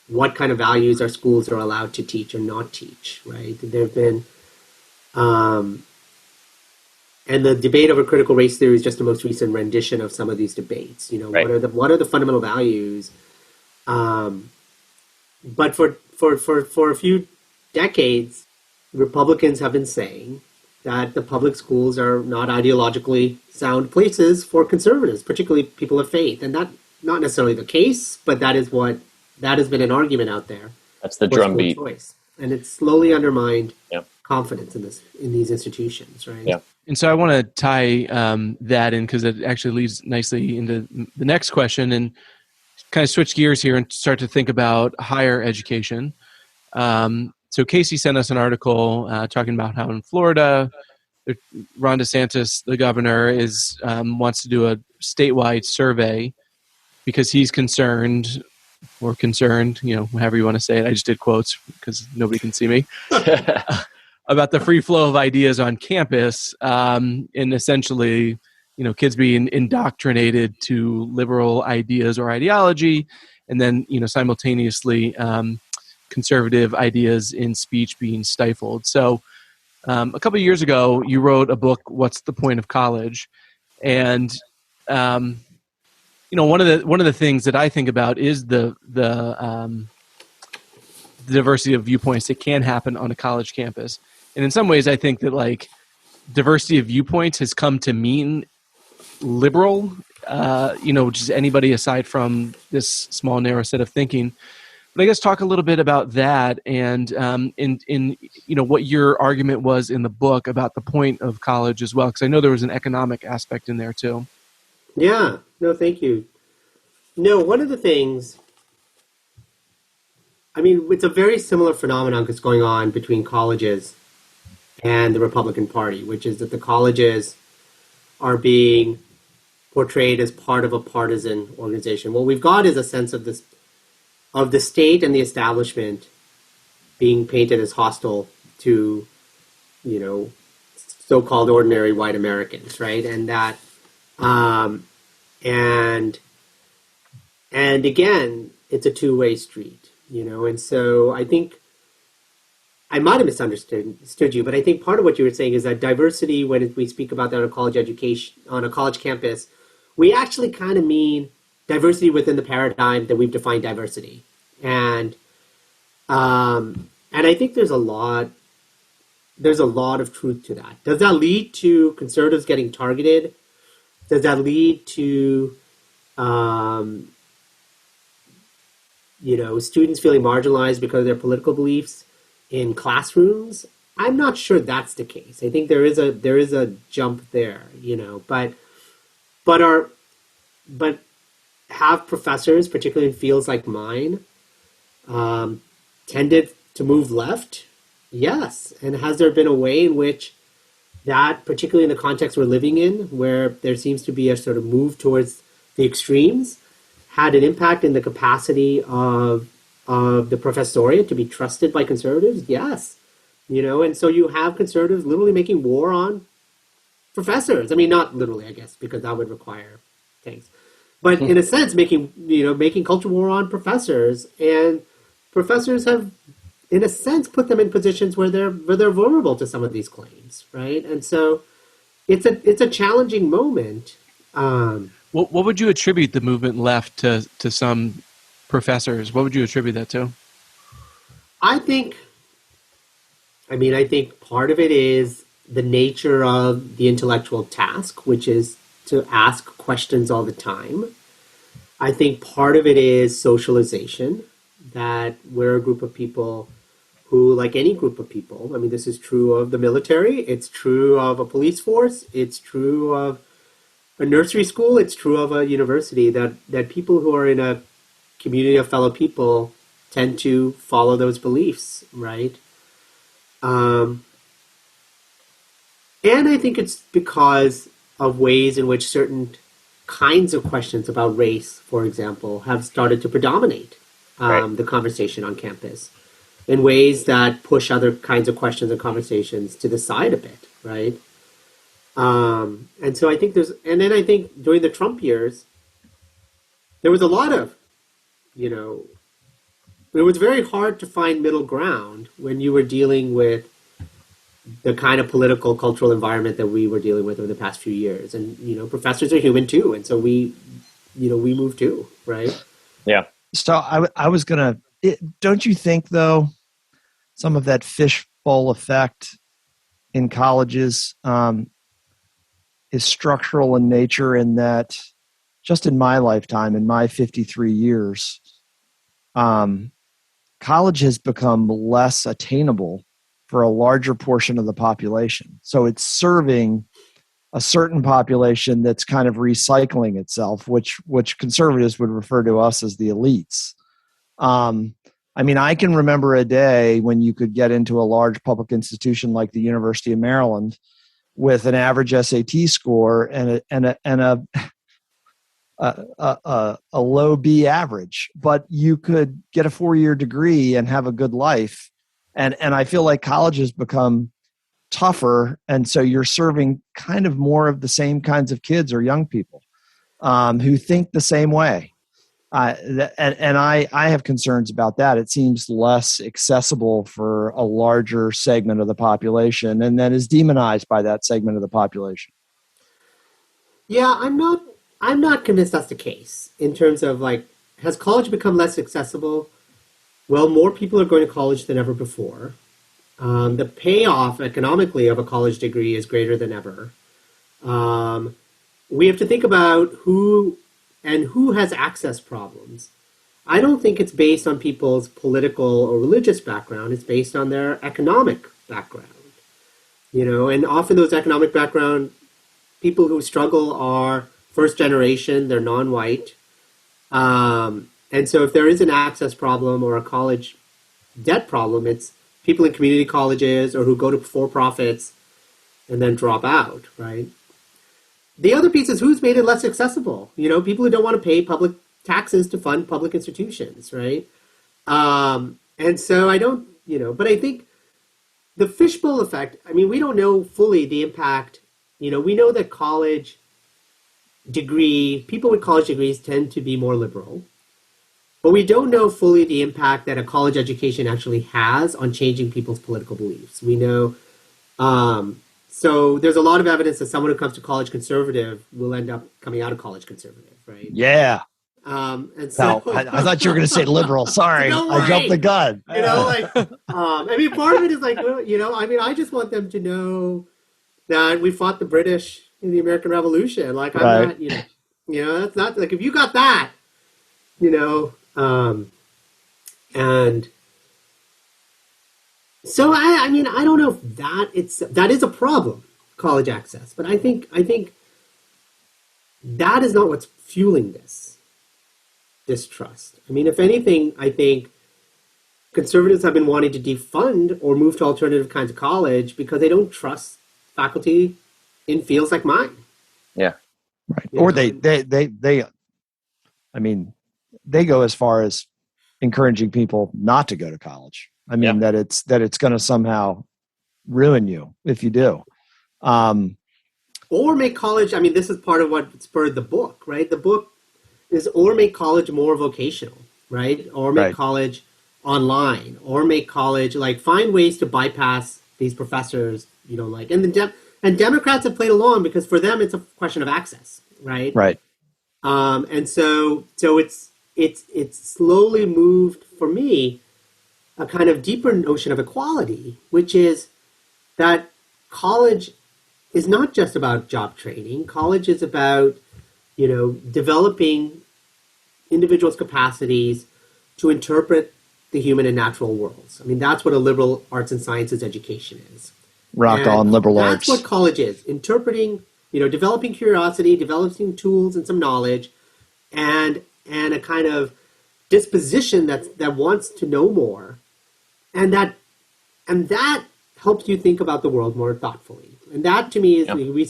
what kind of values our schools are allowed to teach or not teach, right? There have been, and the debate over critical race theory is just the most recent rendition of some of these debates. Right. What are the fundamental values? But for a few decades, Republicans have been saying that the public schools are not ideologically sound places for conservatives, particularly people of faith, and that not necessarily the case, but that has been an argument out there. That's the drumbeat, and it's slowly undermined confidence in these institutions, right? Yeah. And so I want to tie that in, because it actually leads nicely into the next question, and kind of switch gears here and start to think about higher education. So So Casey sent us an article talking about how in Florida, Ron DeSantis, the governor, wants to do a statewide survey because he's concerned, however you want to say it. I just did quotes because nobody can see me. About the free flow of ideas on campus, and essentially, kids being indoctrinated to liberal ideas or ideology, and then, simultaneously, conservative ideas in speech being stifled. So, a couple of years ago, you wrote a book, "What's the Point of College?" And one of the things that I think about is the diversity of viewpoints that can happen on a college campus. And in some ways, I think that diversity of viewpoints has come to mean liberal, just anybody aside from this small, narrow set of thinking. But I guess talk a little bit about that and in what your argument was in the book about the point of college as well, because I know there was an economic aspect in there too. Yeah. No, thank you. No, one of the things, it's a very similar phenomenon that's going on between colleges and the Republican Party, which is that the colleges are being portrayed as part of a partisan organization. What we've got is a sense of the state and the establishment being painted as hostile to, so-called ordinary white Americans, right? And that, and again, it's a two-way street, and so I think I might have misunderstood you, but I think part of what you were saying is that diversity, when we speak about that on a college education, on a college campus, we actually kind of mean diversity within the paradigm that we've defined diversity. And I think there's a lot of truth to that. Does that lead to conservatives getting targeted? Does that lead to, students feeling marginalized because of their political beliefs in classrooms? I'm not sure that's the case. I think there is a jump there, but have professors, particularly in fields like mine, tended to move left? Yes. And has there been a way in which that, particularly in the context we're living in, where there seems to be a sort of move towards the extremes, had an impact in the capacity of the professoriate to be trusted by conservatives? Yes. And so you have conservatives literally making war on professors. Not literally, I guess, because that would require things. But in a sense, making culture war on professors, and professors have, in a sense, put them in positions where they're vulnerable to some of these claims, right? And so it's a challenging moment. What would you attribute the movement left to some professors? What would you attribute that to? I think part of it is the nature of the intellectual task, which is to ask questions all the time. I think part of it is socialization, that we're a group of people who, like any group of people, this is true of the military, it's true of a police force, it's true of a nursery school, it's true of a university, that people who are in a community of fellow people tend to follow those beliefs, right? And I think it's because of ways in which certain kinds of questions about race, for example, have started to predominate the conversation on campus in ways that push other kinds of questions and conversations to the side a bit, right? And so I think I think during the Trump years, there was a lot of, it was very hard to find middle ground when you were dealing with the kind of political, cultural environment that we were dealing with over the past few years. And, professors are human too. And so we move too, right? Yeah. So I was going to, don't you think though, some of that fishbowl effect in colleges is structural in nature, in that just in my lifetime, in my 53 years, college has become less attainable for a larger portion of the population. So it's serving a certain population that's kind of recycling itself, which conservatives would refer to us as the elites. I mean, I can remember a day when you could get into a large public institution like the University of Maryland with an average SAT score and a low B average, but you could get a 4-year degree and have a good life. And I feel like college has become tougher, and so you're serving kind of more of the same kinds of kids or young people who think the same way. And I have concerns about that. It seems less accessible for a larger segment of the population, and then is demonized by that segment of the population. Yeah, I'm not convinced that's the case in terms of like, has college become less accessible? Well, more people are going to college than ever before. The payoff economically of a college degree is greater than ever. We have to think about who has access problems. I don't think it's based on people's political or religious background. It's based on their economic background. And often those economic background people who struggle are first generation, they're non-white. And so if there is an access problem or a college debt problem, it's people in community colleges or who go to for-profits and then drop out, right? The other piece is who's made it less accessible. People who don't want to pay public taxes to fund public institutions, right? And so I don't, but I think the fishbowl effect, I mean, we don't know fully the impact. We know that people with college degrees tend to be more liberal. But we don't know fully the impact that a college education actually has on changing people's political beliefs. We know, so there's a lot of evidence that someone who comes to college conservative will end up coming out of college conservative, right? Yeah. And so I thought you were going to say liberal. Sorry, I jumped the gun. I mean, part of it is like, I just want them to know that we fought the British in the American Revolution. Like, I'm not, that's not like if you got that, and so I mean, I don't know if that is a problem, college access, but I think that is not what's fueling this distrust. I mean, if anything, I think conservatives have been wanting to defund or move to alternative kinds of college because they don't trust faculty in fields like mine. Yeah. Right. Or they I mean, they go as far as encouraging people not to go to college. I mean, that it's going to somehow ruin you if you do. Or make college, I mean, this is part of what spurred the book, right? The book is or make college more vocational, right? Or make college online, or make college, like, find ways to bypass these professors you don't like. And Democrats have played along because for them it's a question of access, right? Right. And so it's slowly moved for me a kind of deeper notion of equality, which is that college is not just about job training. College is about, developing individuals' capacities to interpret the human and natural worlds. I mean, that's what a liberal arts and sciences education is. Rock on liberal arts. That's what college is. Interpreting, developing curiosity, developing tools and some knowledge, and a kind of disposition that wants to know more. And that helps you think about the world more thoughtfully. And that to me is,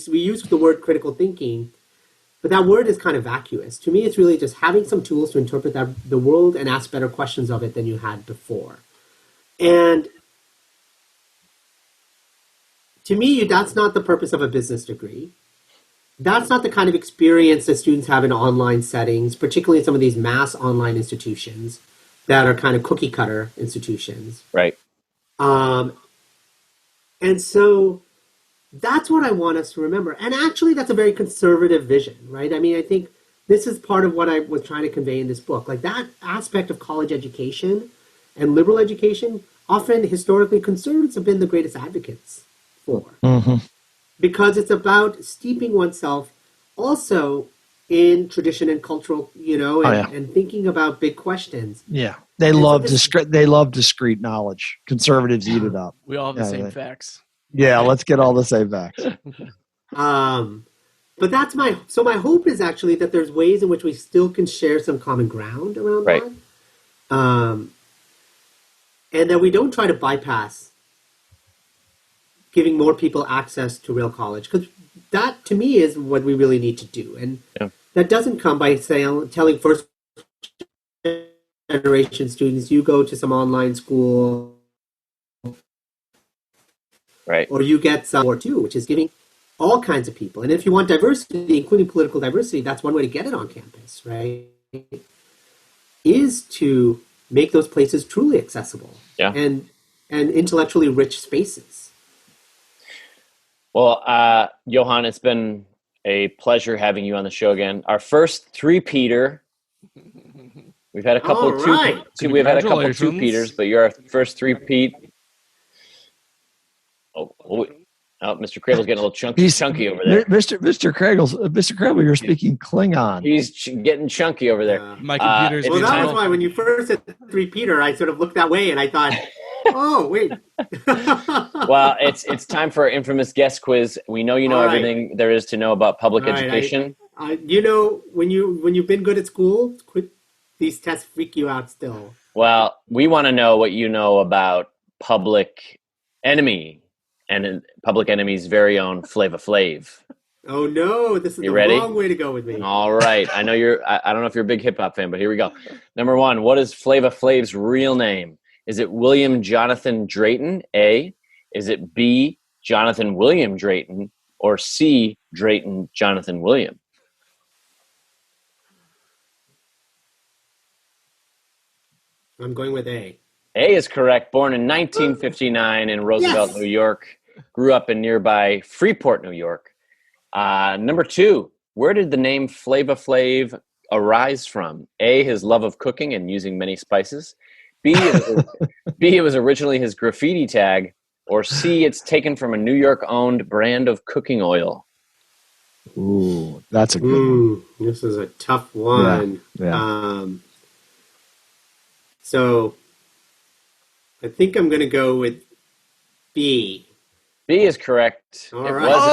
we use the word critical thinking, but that word is kind of vacuous. To me, it's really just having some tools to interpret the world and ask better questions of it than you had before. And to me, that's not the purpose of a business degree. That's not the kind of experience that students have in online settings, particularly in some of these mass online institutions that are kind of cookie cutter institutions. Right. And so that's what I want us to remember. And actually, that's a very conservative vision, right? I mean, I think this is part of what I was trying to convey in this book. Like, that aspect of college education and liberal education, often historically conservatives have been the greatest advocates for. Mm-hmm. Because it's about steeping oneself also in tradition and cultural, and thinking about big questions. Yeah. They love discrete knowledge. Conservatives eat it up. We all have the same facts. Yeah, let's get all the same facts. But that's my hope is actually that there's ways in which we still can share some common ground around that. and that we don't try to bypass giving more people access to real college, because that, to me, is what we really need to do. And that doesn't come by telling first-generation students, you go to some online school, right, or you get some or two, which is giving all kinds of people. And if you want diversity, including political diversity, that's one way to get it on campus, right? Is to make those places truly accessible and intellectually rich spaces. Well, Johann, it's been a pleasure having you on the show again. Our first three-peater. We've had a couple of we've had a couple of two-peters, but you're our first three-peat. Oh, Mr. Crable's getting a little chunky over there. Mr. Crable, you're speaking Klingon. He's getting chunky over there. My computer's well, that was why when you first said three-peater, I sort of looked that way and I thought, oh, wait. Well, it's time for our infamous guest quiz. We know you know everything there is to know about public education. You know, when you've been good at school, these tests freak you out still. Well, we want to know what you know about Public Enemy and Public Enemy's very own Flava Flav. Oh no, this is the wrong way to go with me. All right. I know I don't know if you're a big hip hop fan, but here we go. Number one, what is Flava Flav's real name? Is it William Jonathan Drayton, A? Is it B, Jonathan William Drayton, or C, Drayton Jonathan William? I'm going with A. A is correct. Born in 1959 in Roosevelt, New York. Grew up in nearby Freeport, New York. Number two, where did the name Flava Flav arise from? A, his love of cooking and using many spices. B, it was originally his graffiti tag. Or C, it's taken from a New York-owned brand of cooking oil. Ooh, that's a good one. This is a tough one. Yeah. So I think I'm going to go with B. B is correct. All it right. was his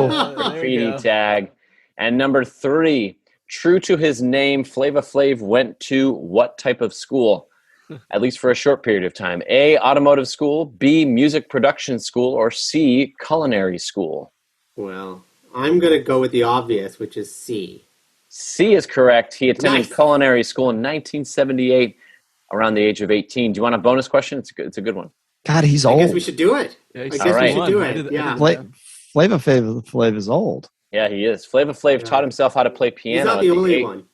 original graffiti tag. And number three, true to his name, Flava Flav went to what type of school? At least for a short period of time. A, automotive school, B, music production school, or C, culinary school. Well, I'm going to go with the obvious, which is C. C is correct. He attended culinary school in 1978, around the age of 18. Do you want a bonus question? It's a good one. God, he's old. I guess we should do it. Yeah, we should do it. Flava Flav is old. Yeah, he is. Flava Flav taught himself how to play piano. He's not the only one.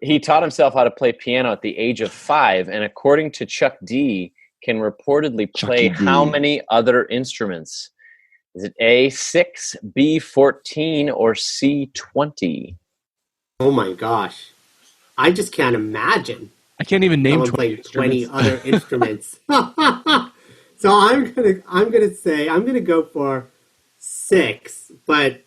He taught himself how to play piano at the age of 5, and according to Chuck D, can reportedly play how many other instruments? Is it A, 6, B, 14, or C, 20? Oh my gosh. I just can't imagine. I can't even name 20 other instruments. So I'm gonna go for 6, but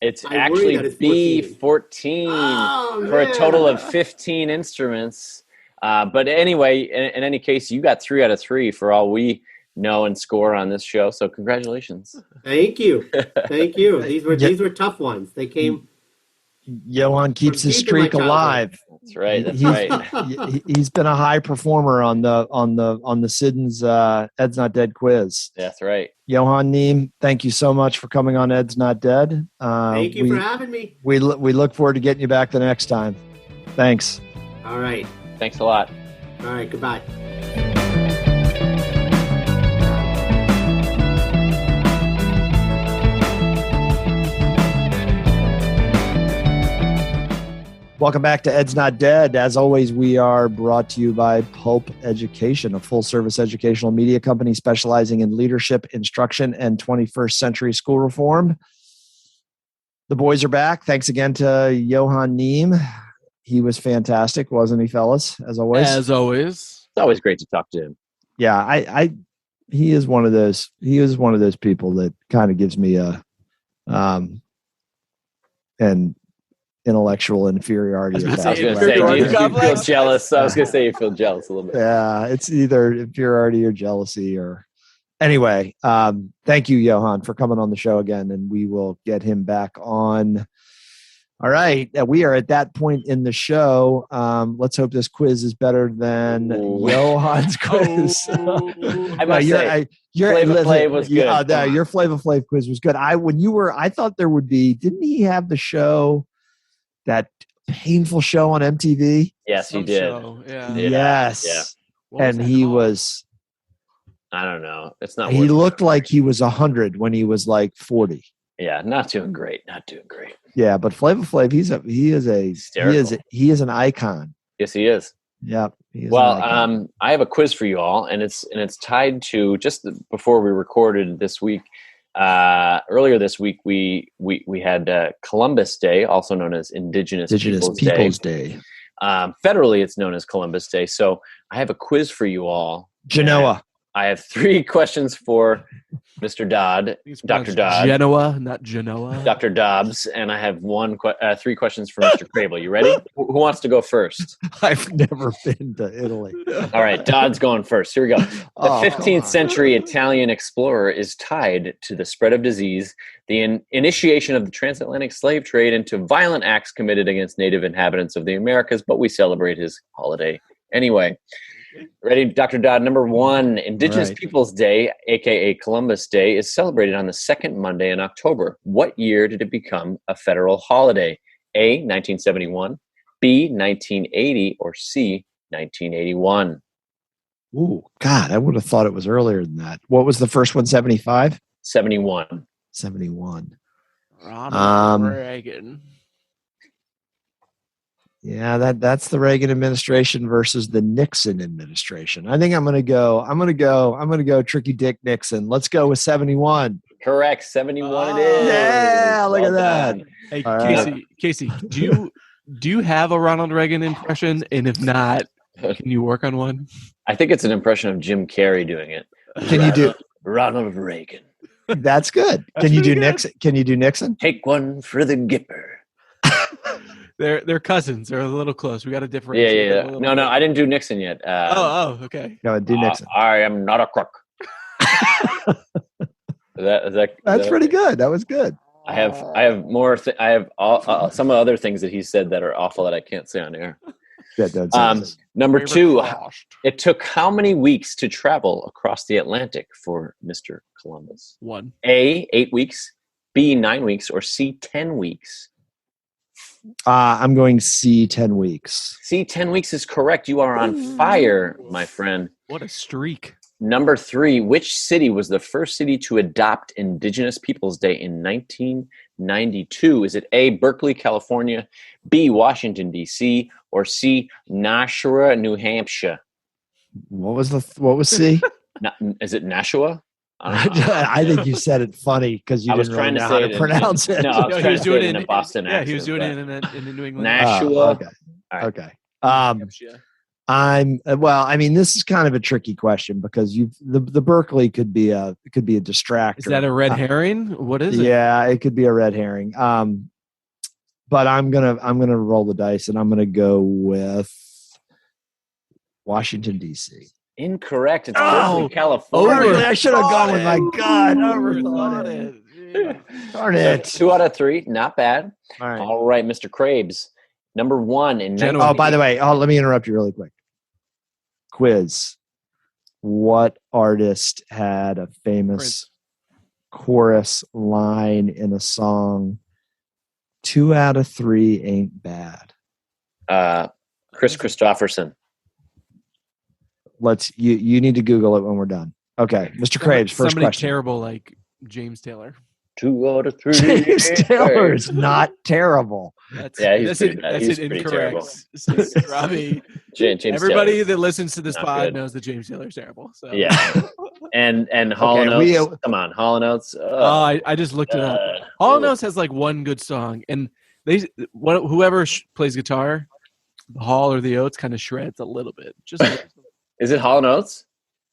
it's actually B14 for a total of 15 instruments. But anyway, in any case, you got 3 out of 3 for all we know and score on this show. So congratulations. Thank you. These were tough ones. They came. Johann keeps his streak alive. That's right. He's been a high performer on the Sidden's Ed's Not Dead quiz. That's right. Johann Neem, thank you so much for coming on Ed's Not Dead. Thank you for having me. We look forward to getting you back the next time. Thanks. All right. Thanks a lot. All right. Goodbye. Welcome back to Ed's Not Dead. As always, we are brought to you by Pulp Education, a full-service educational media company specializing in leadership, instruction, and 21st century school reform. The boys are back. Thanks again to Johann Neem. He was fantastic, wasn't he, fellas? As always. As always. It's always great to talk to him. Yeah, he is one of those. He is one of those people that kind of gives me an intellectual inferiority. I was going to say, do you feel jealous? I was going to say you feel jealous a little bit. Yeah, it's either inferiority or jealousy. Or anyway, thank you, Johann, for coming on the show again, and we will get him back on All right. We are at that point in the show. Let's hope this quiz is better than Johann's quiz. I must say, Flava Flav was good. Your Flava Flav quiz was good. I thought there would be, didn't he have the show, that painful show on MTV? Yes, he did. Yeah. Yes. Yeah. And he was, I don't know. It's not. He looked like he was 100 when he was like 40. Yeah, not doing great. Not doing great. Yeah, but Flava Flav, he is an icon. Yes, he is. Yeah. Well, I have a quiz for you all, and it's tied to just before we recorded this week. Earlier this week, we had Columbus Day, also known as Indigenous Peoples Day. Federally, it's known as Columbus Day. So I have a quiz for you all. Genoa. I have 3 questions for Mr. Dodd, Dr. Dodd. Genoa, not Genoa. Dr. Dobbs, and I have 3 questions for Mr. Crable. You ready? Who wants to go first? I've never been to Italy. All right, Dodd's going first. Here we go. The 15th century Italian explorer is tied to the spread of disease, the initiation of the transatlantic slave trade, and to violent acts committed against native inhabitants of the Americas, but we celebrate his holiday anyway. Ready, Dr. Dodd? Number 1, Indigenous Peoples Day, a.k.a. Columbus Day, is celebrated on the second Monday in October. What year did it become a federal holiday? A, 1971, B, 1980, or C, 1981? Ooh, God, I would have thought it was earlier than that. What was the first one, 75? 71. 71. Ronald Reagan. Yeah, that's the Reagan administration versus the Nixon administration. I think I'm going to go Tricky Dick Nixon. Let's go with 71. Correct. 71 it is. Yeah, look at that. Hey, Casey, do you have a Ronald Reagan impression? And if not, can you work on one? I think it's an impression of Jim Carrey doing it. Can you do Ronald Reagan? That's good. Can you do Nixon? Can you do Nixon? Take one for the Gipper. They're cousins. They're a little close. We got to differentiate. Yeah. No, I didn't do Nixon yet. Okay. No, do Nixon. I am not a crook. That's pretty good. That was good. I have more. I have some other things that he said that are awful that I can't say on air. Number 2. It took how many weeks to travel across the Atlantic for Mr. Columbus? 1. A, 8 weeks. B, 9 weeks. Or C, 10 weeks. I'm going C, 10 weeks. C, 10 weeks is correct. You are on fire, my friend. What a streak. Number 3, which city was the first city to adopt Indigenous Peoples Day in 1992? Is it A, Berkeley, California, B, Washington, D.C., or C, Nashua, New Hampshire? What was C? Is it Nashua? I think you said it funny because you didn't really know how to pronounce it. No, I was trying to say it in a Boston accent. Yeah, he was doing it in the New England. Nashua. Okay. This is kind of a tricky question because the Berkeley could be a distractor. Is that a red herring? What is it? Yeah, it could be a red herring. But I'm gonna roll the dice and I'm gonna go with Washington, D.C. Incorrect. It's Berkeley, California. I should have gone with my gut. I overthought it. Darn it. 2 out of 3. Not bad. All right, Mr. Krabs. Number 1 in by the way, let me interrupt you really quick. Quiz. What artist had a famous chorus line in a song? 2 out of 3 ain't bad. Chris Christopherson. You need to Google it when we're done. Okay, Mr. Krabs, first somebody question. Terrible like James Taylor. 2 out of 3. James Taylor is not terrible. He's pretty bad. He's pretty terrible. Robbie, Everybody Taylor that listens to this pod knows that James Taylor's terrible. So. Yeah, and Hall & Oates. Come on, Hall & Oates. I just looked it up. Hall & Oates has like one good song, and whoever plays guitar, the Hall or the Oates, kind of shreds a little bit. Just. Is it Hall & Oates?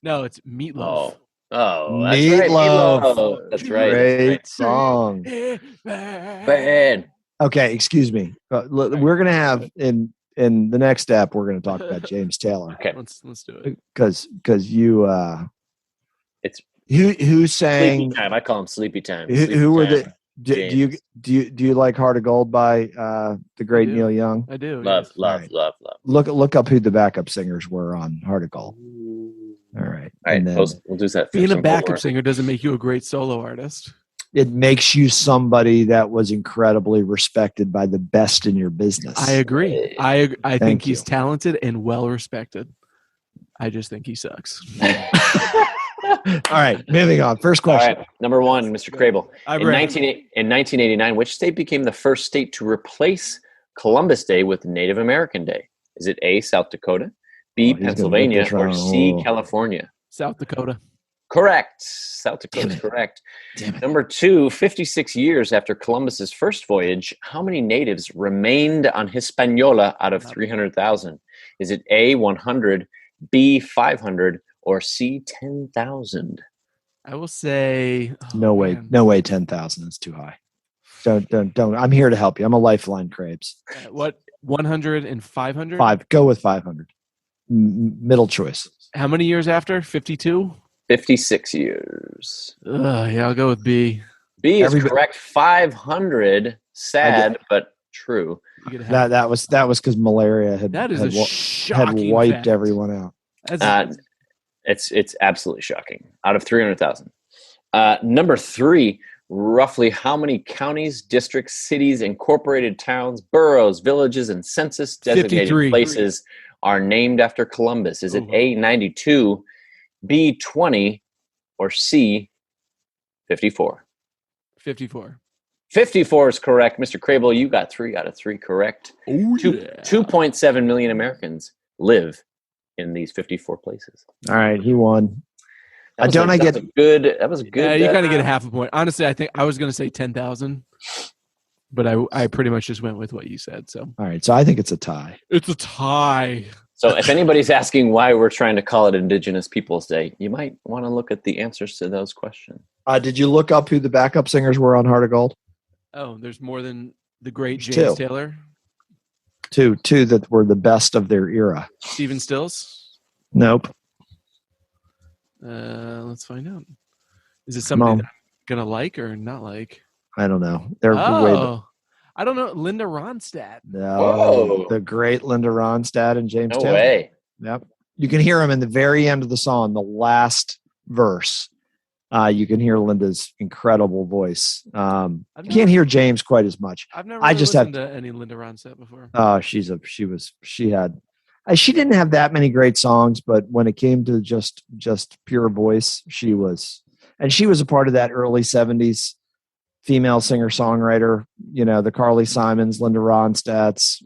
No, it's Meatloaf. Oh, that's Meatloaf. Right. Meatloaf. That's right. Great song. Bad. Okay, excuse me. We're gonna have in the next step. We're gonna talk about James Taylor. Okay, let's do it. Because you. It's who sang Sleepy Time. I call him Sleepy Time. Who were the Do you like Heart of Gold by the great Neil Young? I do. Love, yes. love, Right. love, love. Look up who the backup singers were on Heart of Gold. All right. All right, And then we'll do that. Being a backup singer doesn't make you a great solo artist. it makes you somebody that was incredibly respected by the best in your business. I agree. I think he's you. talented and well respected. I just think he sucks. All right, moving on. First question. All right, number one, Mr. Crable. I'm In ready. 1989, which state became the first state to replace Columbus Day with Native American Day? Is it A, South Dakota, B, Oh, he's gonna Pennsylvania, get this or wrong. C, Oh. California? South Dakota. Correct. South Dakota Damn is it. correct. Damn it. Number two, 56 years after Columbus's first voyage, how many natives remained on Hispaniola out of 300,000? Is it A, 100, B, 500, or C, 10,000? I will say No way. man. No way. 10,000 is too high. Don't. I'm here to help you. I'm a lifeline, Crabes. What 100 and 500? Go with 500. Middle choice. How many years after? 52? 56 years. Yeah, I'll go with B. B is Everybody- correct. 500. Sad, but true. You get a half. That was because malaria had That is had, a wa- shocking had wiped fact. everyone out. That's, It's absolutely shocking. Out of 300,000. Number three, roughly how many counties, districts, cities, incorporated towns, boroughs, villages, and census designated 53. places are named after Columbus? Is it Oh. A, 92, B, 20, or C, 54? 54. 54 is correct. Mr. Crable, you got 3 out of 3 correct. Oh, 2.7 million Americans live in these 54 places. All right, he won. That was Don't I get- that was a good? That was a good. Yeah, you kind of get a half a point. Honestly, I think I was going to say 10,000, but I pretty much just went with what you said. So All right, so I think it's a tie. it's a tie. So if anybody's asking why we're trying to call it Indigenous Peoples Day, you might want to look at the answers to those questions. Did you look up who the backup singers were on Heart of Gold? Oh, there's more than the great There's James two. Taylor, Two that were the best of their era. Stephen Stills. Nope. Let's find out. Is it Come somebody on. that I'm gonna like or not like? I don't know. They're way. Oh, I don't know. Linda Ronstadt. No, Whoa. the great Linda Ronstadt and James No Taylor. way. Yep. You can hear him in the very end of the song, the last verse. You can hear Linda's incredible voice. You can't hear James quite as much. I've never I really just listened to any Linda Ronstadt before. Oh, she didn't have that many great songs, but when it came to just pure voice, she was a part of that early 70s female singer songwriter, the Carly Simons, Linda Ronstadts.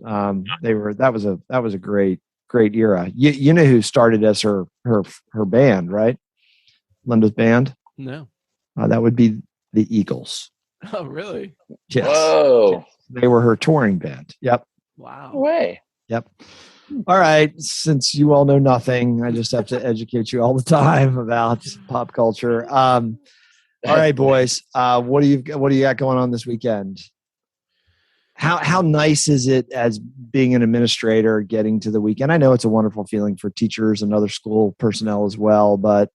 That was a great era. You know who started as her band, right? Linda's band? No. That would be the Eagles. Oh, really? Yes. Whoa. They were her touring band. Yep. Wow. No way. Yep. All right. Since you all know nothing, I just have to educate you all the time about pop culture. All right, boys. What do you got going on this weekend? How nice is it as being an administrator getting to the weekend? I know it's a wonderful feeling for teachers and other school personnel as well, but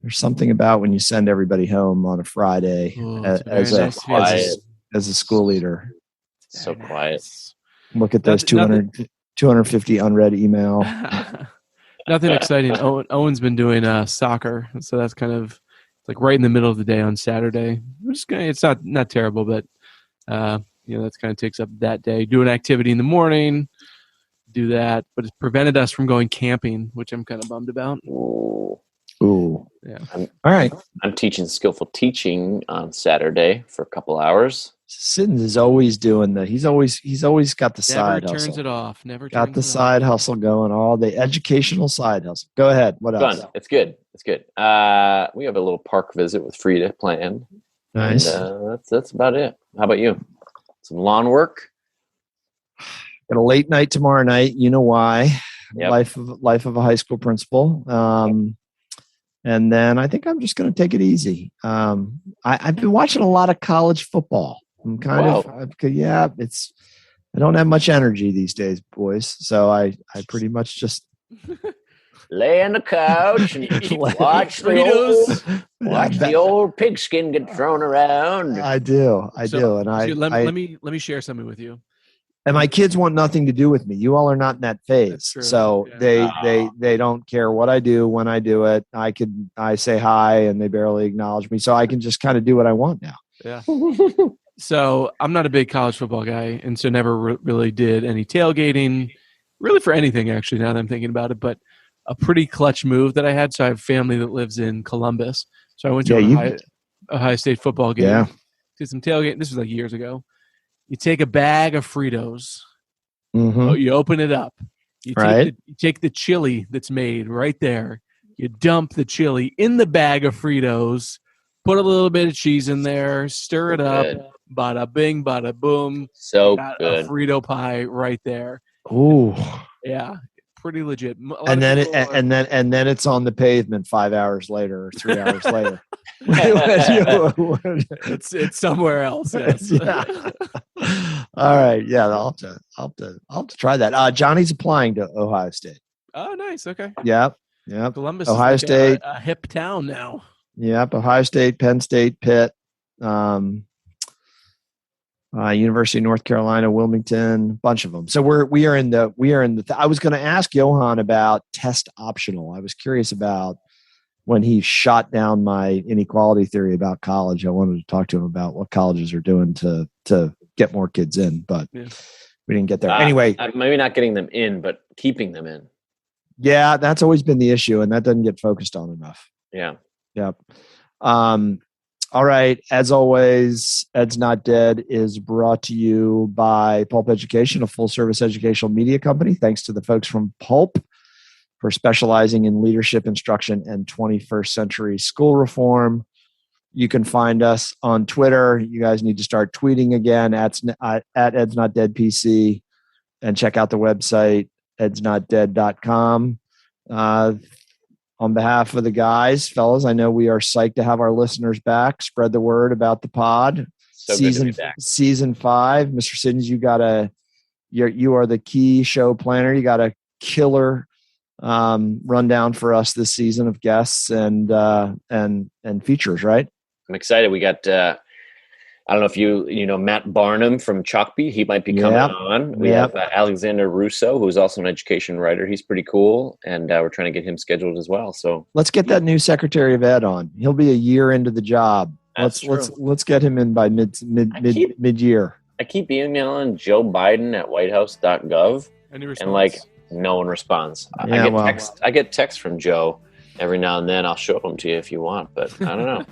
there's something about when you send everybody home on a Friday Oh, it's as very a nice feeling. as a school leader. So Very quiet. nice. Look at those Nothing- 250 unread email. Nothing exciting. Owen's been doing soccer, so that's kind of like right in the middle of the day on Saturday. It's not terrible, but that's kind of takes up that day. Do an activity in the morning, do that, but it's prevented us from going camping, which I'm kind of bummed about. Ooh. Yeah. All right. I'm teaching skillful teaching on Saturday for a couple hours. Siddons is always doing he's always got the Never side turns hustle. it off. Never Got turns the it side hustle going, all the educational side hustle. Go ahead. What else? Fun. It's good. It's good. We have a little park visit with Frida planned. Nice. And, that's about it. How about you? Some lawn work? Got a late night tomorrow night. You know why? Yep. Life of a high school principal. And then I think I'm just going to take it easy. I've been watching a lot of college football. I'm kind of I don't have much energy these days, boys. So I pretty much just lay on the couch and watch the old pigskin get thrown around. I do. And let me share something with you. And my kids want nothing to do with me. You all are not in that phase. So they don't care what I do, when I do it. I say hi and they barely acknowledge me. So I can just kind of do what I want now. Yeah. So I'm not a big college football guy. And so never really did any tailgating really for anything, actually, now that I'm thinking about it. But a pretty clutch move that I had. So I have family that lives in Columbus. So I went to a Ohio State football game. Yeah. Did some tailgating. This was like years ago. You take a bag of Fritos. Mm-hmm. You open it up. You take the chili that's made right there. You dump the chili in the bag of Fritos. Put a little bit of cheese in there. Stir it up. Bada bing, bada boom. So got good. A Frito pie right there. Ooh. Yeah. Pretty legit. And then it's on the pavement 5 hours later or 3 hours later. It's somewhere else. Yes. Yeah. All right. Yeah, I'll have to try that. Johnny's applying to Ohio State. Oh, nice. Okay. Yep. Columbus, Ohio State, a hip town now. Yep. Ohio State, Penn State, Pitt, University of North Carolina, Wilmington, bunch of them. So we are in the. I was going to ask Johann about test optional. I was curious about when he shot down my inequality theory about college. I wanted to talk to him about what colleges are doing to get more kids in, but we didn't get there. Anyway, maybe not getting them in, but keeping them in. Yeah, that's always been the issue, and that doesn't get focused on enough. Yeah. Yep. All right. As always, Ed's Not Dead is brought to you by Pulp Education, a full-service educational media company. Thanks to the folks from Pulp for specializing in leadership instruction and 21st century school reform. You can find us on Twitter. You guys need to start tweeting again at Ed's Not Dead PC, and check out the website, edsnotdead.com. On behalf of the guys, fellas, I know we are psyched to have our listeners back. Spread the word about the pod. So season 5. Mr. Siddons, you are the key show planner. You got a killer rundown for us this season of guests and features, right? I'm excited. We got I don't know if you know Matt Barnum from Chalkby. He might be coming on. We have Alexander Russo, who's also an education writer. He's pretty cool, and we're trying to get him scheduled as well. So let's get that new Secretary of Ed on. He'll be a year into the job. Let's get him in by mid-year. I keep emailing Joe Biden at whitehouse.gov, and no one responds. I get texts from Joe every now and then. I'll show them to you if you want, but I don't know.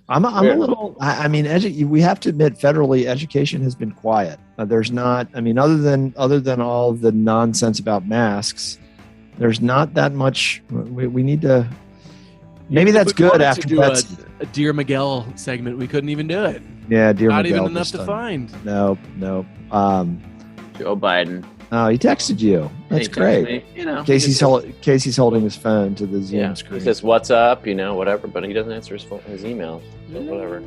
I'm a little. I mean, we have to admit, federally, education has been quiet. There's not. I mean, other than all the nonsense about masks, there's not that much. We need to. Maybe that's good after that. A Dear Miguel segment, we couldn't even do it. Yeah, Dear not Miguel. Not even enough to find. No. Joe Biden. Oh, he texted you. That's great. Casey's holding his phone to the Zoom screen. He says, "What's up?" Whatever, but he doesn't answer his email. So whatever.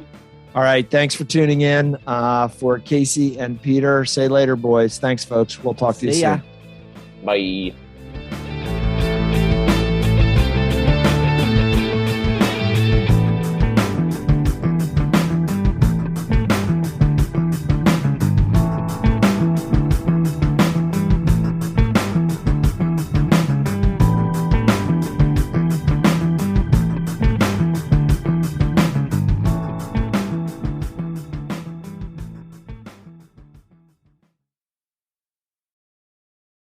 All right. Thanks for tuning in. For Casey and Peter, say later, boys. Thanks, folks. We'll talk to you soon. Bye.